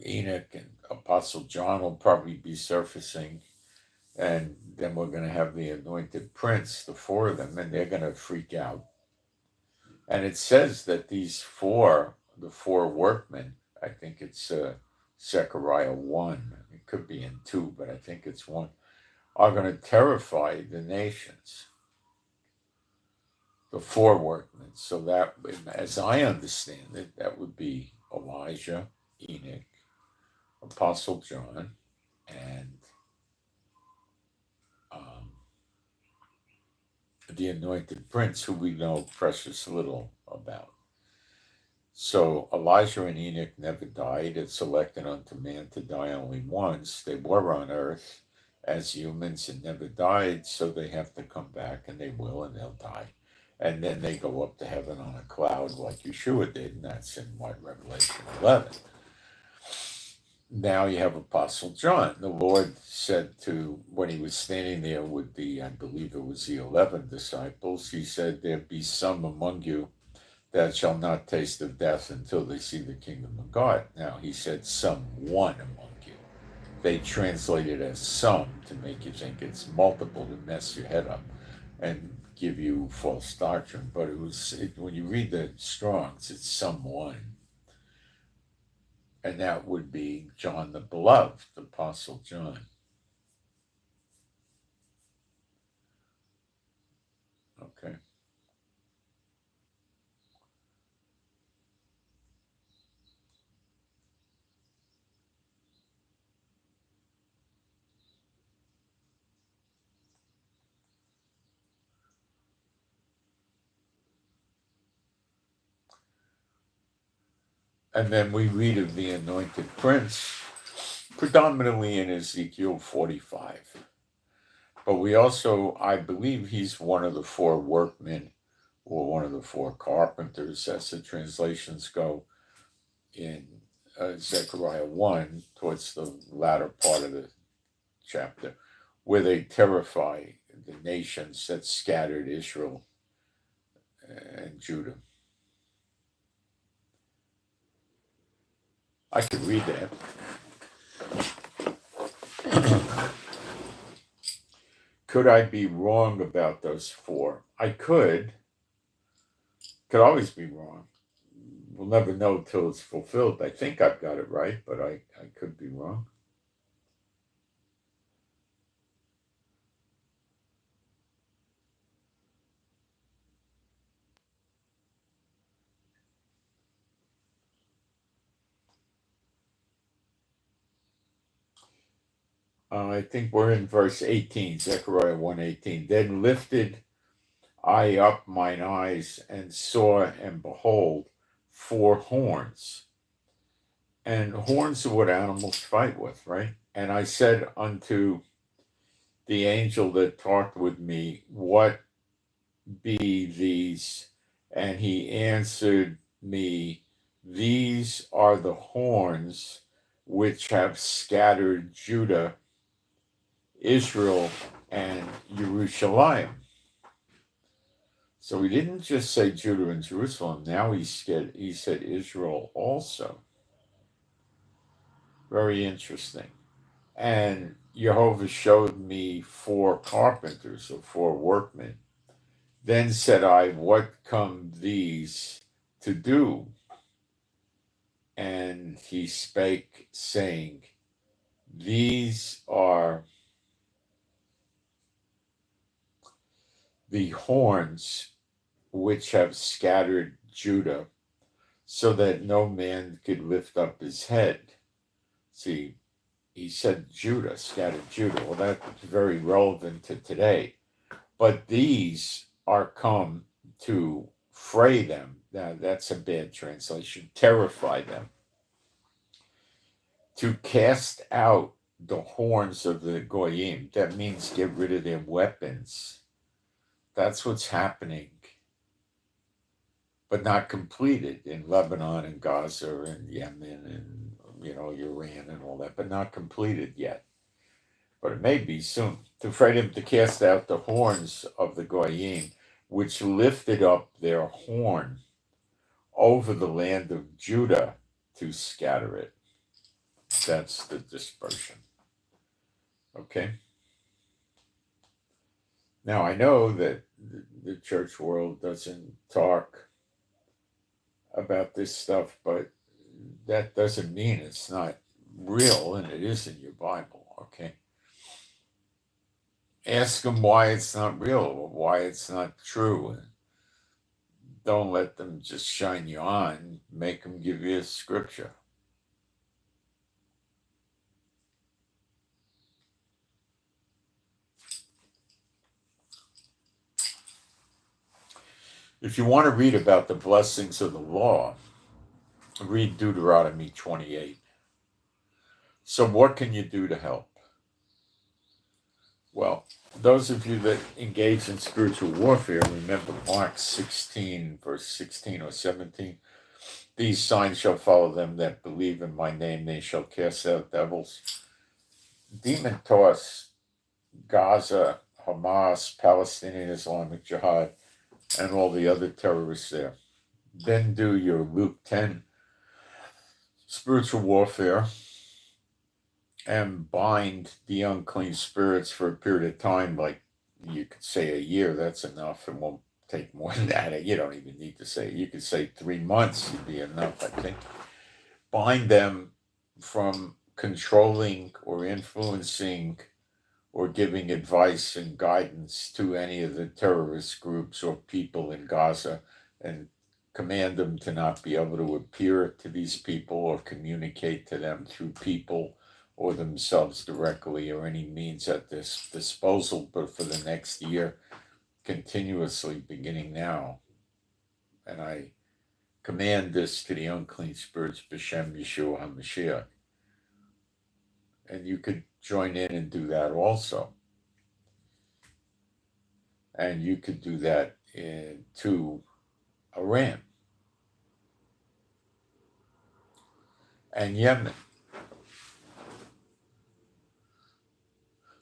Enoch and Apostle John will probably be surfacing, and then we're going to have the anointed prince, the four of them, and they're going to freak out. And it says that the four workmen, I think it's Zechariah 1, it could be in 2, but I think it's 1, are going to terrify the nations. The four workmen. So that, as I understand it, that would be Elijah, Enoch, Apostle John, and the anointed prince, who we know precious little about. So Elijah and Enoch never died. It's elected unto man to die only once. They were on earth as humans and never died, so they have to come back, and they will, and they'll die. And then they go up to heaven on a cloud like Yeshua did, and that's in Revelation 11. Now you have Apostle John. The Lord said to, when he was standing there with I believe it was the 11 disciples, he said, there be some among you that shall not taste of death until they see the kingdom of God. Now he said, someone among you. They translate it as some to make you think it's multiple, to mess your head up and give you false doctrine. But when you read the Strongs, it's someone. And that would be John the Beloved, Apostle John. Okay. And then we read of the anointed prince, predominantly in Ezekiel 45. But we also, I believe he's one of the four workmen, or one of the four carpenters, as the translations go, in Zechariah 1, towards the latter part of the chapter, where they terrify the nations that scattered Israel and Judah. I could read that. Could I be wrong about those four? I could. Could always be wrong. We'll never know till it's fulfilled. I think I've got it right, but I could be wrong. I think we're in verse 18, Zechariah 1:18. Then lifted I up mine eyes and saw, and behold, four horns. And horns are what animals fight with, right? And I said unto the angel that talked with me, what be these? And he answered me, these are the horns which have scattered Judah, Israel, and Jerusalem. So he didn't just say Judah and Jerusalem. Now he said Israel also. Very interesting. And Jehovah showed me four carpenters, or four workmen. Then said I, what come these to do? And he spake, saying, these are the horns which have scattered Judah, so that no man could lift up his head. See, he said Judah, scattered Judah. Well, that's very relevant to today. But these are come to fray them. Now, that's a bad translation. Terrify them. To cast out the horns of the Goyim. That means get rid of their weapons. That's what's happening, but not completed in Lebanon and Gaza and Yemen and Iran and all that, but not completed yet. But it may be soon. To frighten him to cast out the horns of the Goyim, which lifted up their horn over the land of Judah to scatter it. That's the dispersion. Okay? Now, I know that the church world doesn't talk about this stuff, but that doesn't mean it's not real, and it is in your Bible, okay? Ask them why it's not real, or why it's not true, and don't let them just shine you on. Make them give you a scripture. If you want to read about the blessings of the law, read Deuteronomy 28. So what can you do to help? Well, those of you that engage in spiritual warfare, remember Mark 16, verse 16 or 17. These signs shall follow them that believe in my name. They shall cast out devils. Demon-tossed Gaza, Hamas, Palestinian Islamic Jihad, and all the other terrorists there. Then do your Luke 10 spiritual warfare and bind the unclean spirits for a period of time, like you could say a year. That's enough. It won't take more than that. You don't even need to say it. You could say 3 months would be enough, I think. Bind them from controlling or influencing or giving advice and guidance to any of the terrorist groups or people in Gaza, and command them to not be able to appear to these people or communicate to them through people or themselves directly or any means at this disposal, but for the next year, continuously beginning now. And I command this to the unclean spirits, B'Shem Yeshua HaMashiach. And you could join in and do that also. And you could do that to Iran and Yemen.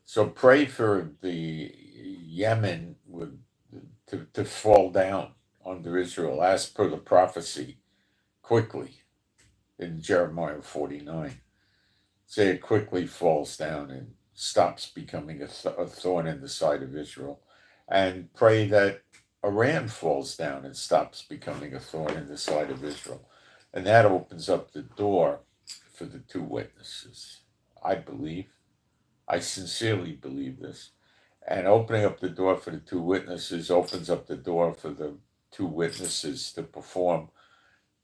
So pray for the Yemen to fall down under Israel, as per the prophecy, quickly in Jeremiah 49. Say it quickly falls down and stops becoming a thorn in the side of Israel. And pray that Iran falls down and stops becoming a thorn in the side of Israel. And that opens up the door for the 2 witnesses. I believe. I sincerely believe this. And opening up the door for the 2 witnesses opens up the door for the 2 witnesses to perform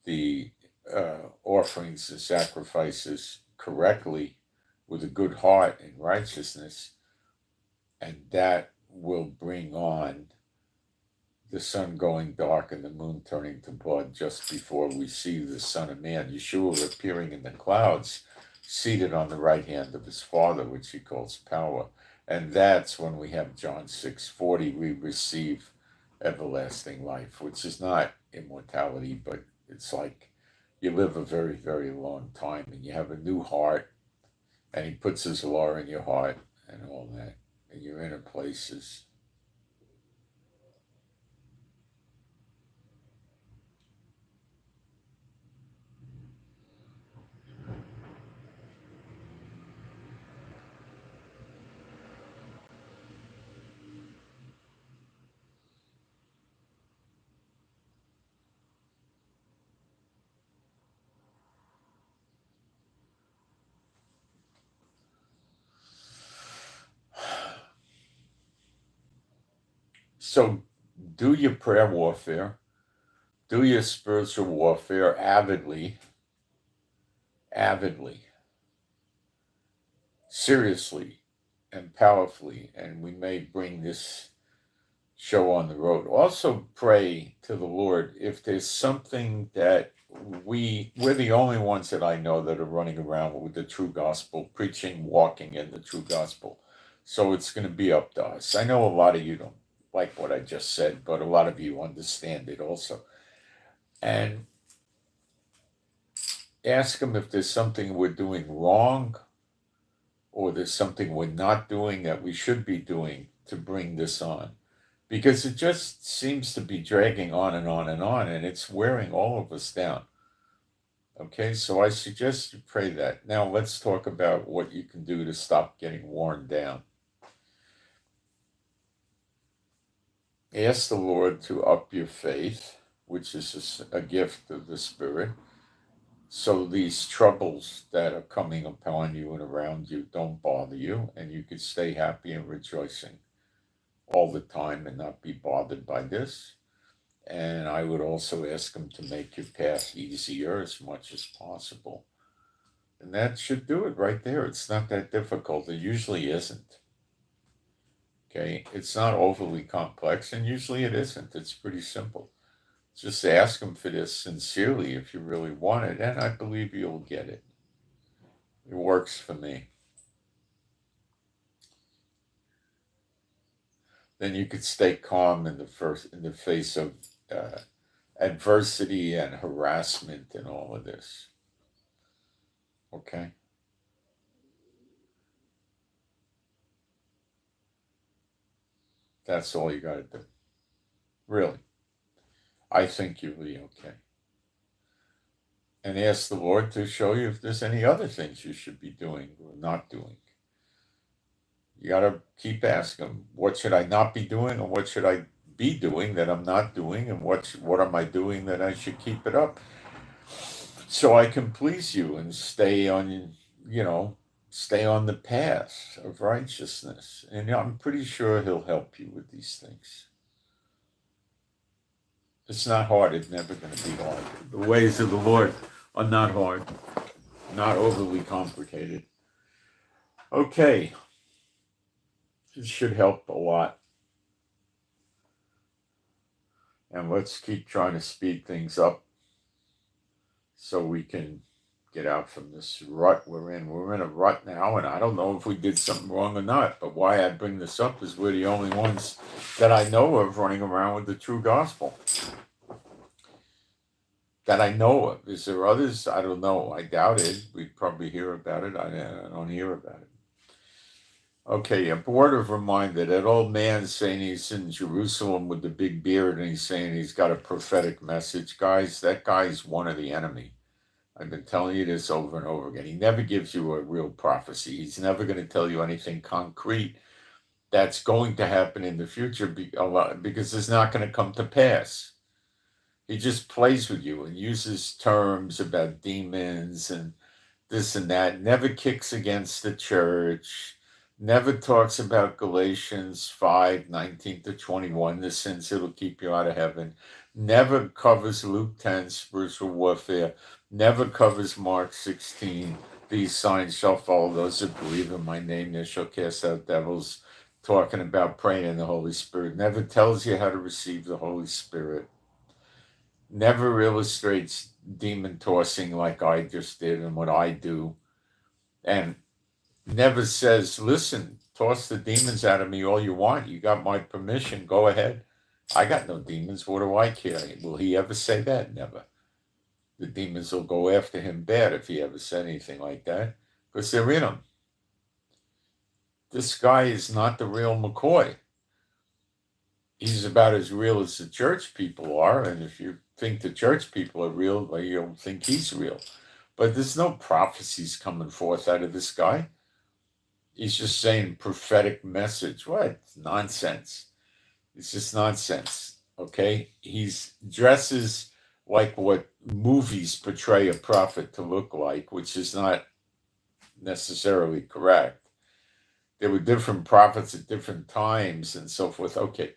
the offerings and sacrifices correctly with a good heart and righteousness. And that will bring on the sun going dark and the moon turning to blood just before we see the Son of Man, Yeshua, appearing in the clouds, seated on the right hand of his Father, which he calls power. And that's when we have John 6:40, we receive everlasting life, which is not immortality, but it's like you live a very, very long time and you have a new heart, and he puts his law in your heart and all that, in your inner places. So do your prayer warfare, do your spiritual warfare avidly, seriously, and powerfully, and we may bring this show on the road. Also pray to the Lord if there's something that we're the only ones that I know that are running around with the true gospel, preaching, walking in the true gospel. So it's going to be up to us. I know a lot of you don't like what I just said, but a lot of you understand it also. And ask him if there's something we're doing wrong or there's something we're not doing that we should be doing to bring this on. Because it just seems to be dragging on and on and on, and it's wearing all of us down. Okay, so I suggest you pray that. Now let's talk about what you can do to stop getting worn down. Ask the Lord to up your faith, which is a gift of the Spirit, so these troubles that are coming upon you and around you don't bother you, and you can stay happy and rejoicing all the time and not be bothered by this. And I would also ask him to make your path easier as much as possible. And that should do it right there. It's not that difficult. It usually isn't. Okay, it's not overly complex, and usually it isn't. It's pretty simple. Just ask him for this sincerely if you really want it, and I believe you'll get it. It works for me. Then you could stay calm in the face of adversity and harassment and all of this. Okay? That's all you got to do. Really. I think you'll be okay. And ask the Lord to show you if there's any other things you should be doing or not doing. You got to keep asking him, what should I not be doing, and what should I be doing that I'm not doing, and what am I doing that I should keep it up, so I can please you and stay on the path of righteousness. And I'm pretty sure he'll help you with these things. It's not hard. It's never going to be hard. The ways of the Lord are not hard, not overly complicated. Okay. It should help a lot. And let's keep trying to speed things up so we can get out from this rut we're in. We're in a rut now, and I don't know if we did something wrong or not, but why I bring this up is we're the only ones that I know of running around with the true gospel. That I know of. Is there others? I don't know. I doubt it. We probably hear about it. I don't hear about it. Okay, a word of reminder. That old man saying he's in Jerusalem with the big beard and he's saying he's got a prophetic message. Guys, that guy's one of the enemy. I've been telling you this over and over again. He never gives you a real prophecy. He's never going to tell you anything concrete that's going to happen in the future because it's not going to come to pass. He just plays with you and uses terms about demons and this and that. Never kicks against the church. Never talks about Galatians 5:19-21, the sins that'll keep you out of heaven. Never covers Luke 10, spiritual warfare. Never covers Mark 16, these signs shall follow those who believe in my name. They shall cast out devils, talking about praying in the Holy Spirit. Never tells you how to receive the Holy Spirit. Never illustrates demon tossing like I just did and what I do. And never says, listen, toss the demons out of me all you want. You got my permission. Go ahead. I got no demons. What do I care? Will he ever say that? Never. The demons will go after him bad if he ever said anything like that, because they're in him. This guy is not the real McCoy. He's about as real as the church people are, and if you think the church people are real, well, you'll think he's real. But there's no prophecies coming forth out of this guy. He's just saying prophetic message. What? Nonsense. It's just nonsense, okay? He's dresses like what movies portray a prophet to look like, which is not necessarily correct. There were different prophets at different times and so forth. Okay.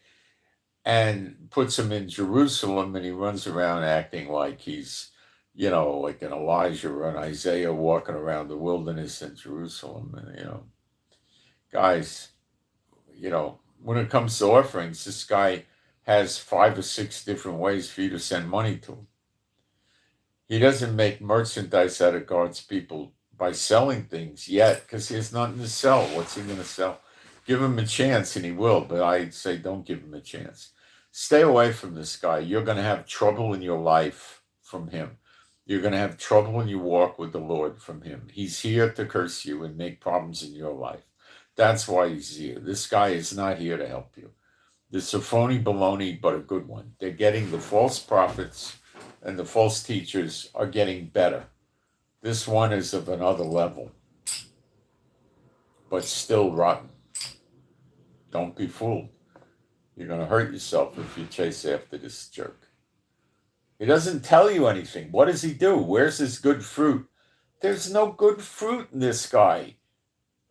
And puts him in Jerusalem, and he runs around acting like he's, like an Elijah or an Isaiah walking around the wilderness in Jerusalem. And, guys, when it comes to offerings, this guy has 5 or 6 different ways for you to send money to him. He doesn't make merchandise out of God's people by selling things yet, because he has nothing to sell. What's he going to sell? Give him a chance and he will, but I'd say don't give him a chance. Stay away from this guy. You're going to have trouble in your life from him. You're going to have trouble in your walk with the Lord from him. He's here to curse you and make problems in your life. That's why he's here. This guy is not here to help you. This is a phony baloney, but a good one. They're getting the false prophets and the false teachers are getting better. This one is of another level, but still rotten. Don't be fooled. You're going to hurt yourself if you chase after this jerk. He doesn't tell you anything. What does he do? Where's his good fruit? There's no good fruit in this guy.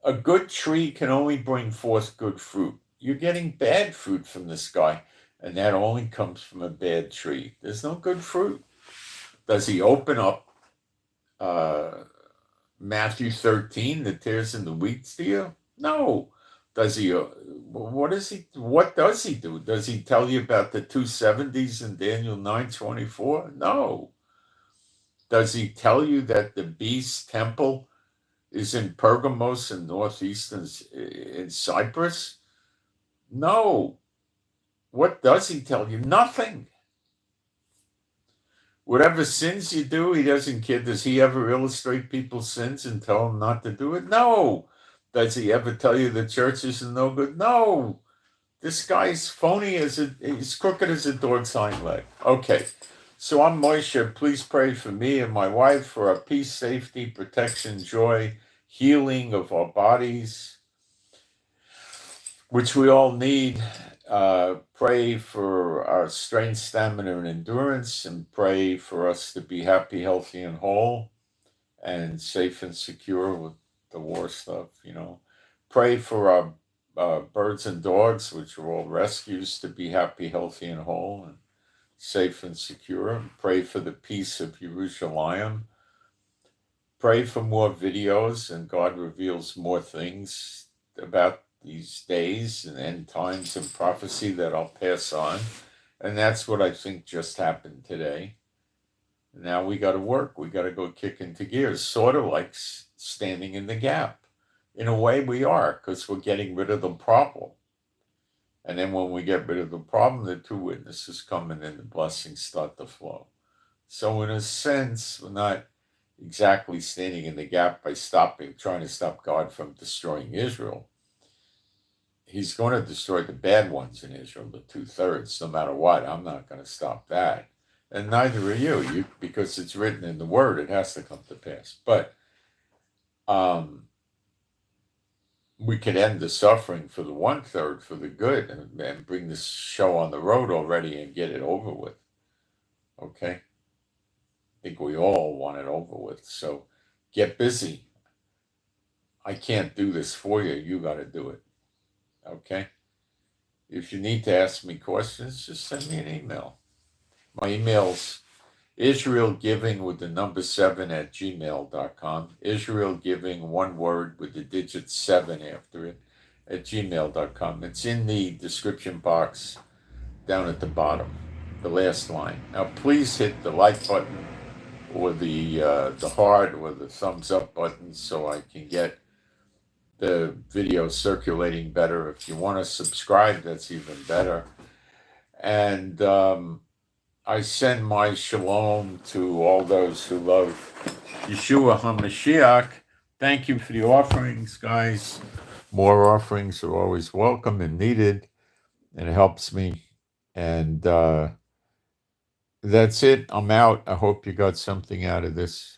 A good tree can only bring forth good fruit. You're getting bad fruit from this guy, and that only comes from a bad tree. There's no good fruit. Does he open up Matthew 13, the tares and the wheats to you? No. Does he? What does he do? Does he tell you about the 270s in Daniel 9:24? No. Does he tell you that the beast temple is in Pergamos in northeastern in Cyprus? No. What does he tell you? Nothing. Whatever sins you do, he doesn't care. Does he ever illustrate people's sins and tell them not to do it? No. Does he ever tell you the church isn't no good? No. This guy's phony he's crooked as a dog's hind leg. Okay. So I'm Moshe. Please pray for me and my wife for our peace, safety, protection, joy, healing of our bodies, which we all need. Pray for our strength, stamina, and endurance, and pray for us to be happy, healthy, and whole, and safe and secure with the war stuff, Pray for our birds and dogs, which are all rescues, to be happy, healthy, and whole, and safe and secure. Pray for the peace of Jerusalem. Pray for more videos, and God reveals more things about these days and end times and prophecy that I'll pass on. And that's what I think just happened today. Now we got to work. We got to go kick into gears, sort of like standing in the gap. In a way we are, because we're getting rid of the problem. And then when we get rid of the problem, the two witnesses come and then the blessings start to flow. So in a sense, we're not exactly standing in the gap by trying to stop God from destroying Israel. He's going to destroy the bad ones in Israel, the 2/3, no matter what. I'm not going to stop that. And neither are you, because it's written in the word, it has to come to pass. But we could end the suffering for the 1/3 for the good and bring this show on the road already and get it over with. Okay? I think we all want it over with. So get busy. I can't do this for you. You got to do it. Okay? If you need to ask me questions, just send me an email. My email's IsraelGiving with the number 7 at gmail.com. IsraelGiving, one word with the digit 7 after it at gmail.com. It's in the description box down at the bottom, the last line. Now, please hit the like button or the heart or the thumbs up button so I can get the video circulating better. If you want to subscribe, that's even better. And I send my shalom to all those who love Yeshua HaMashiach. Thank you for the offerings, guys. More offerings are always welcome and needed, and it helps me. And that's it. I'm out. I hope you got something out of this.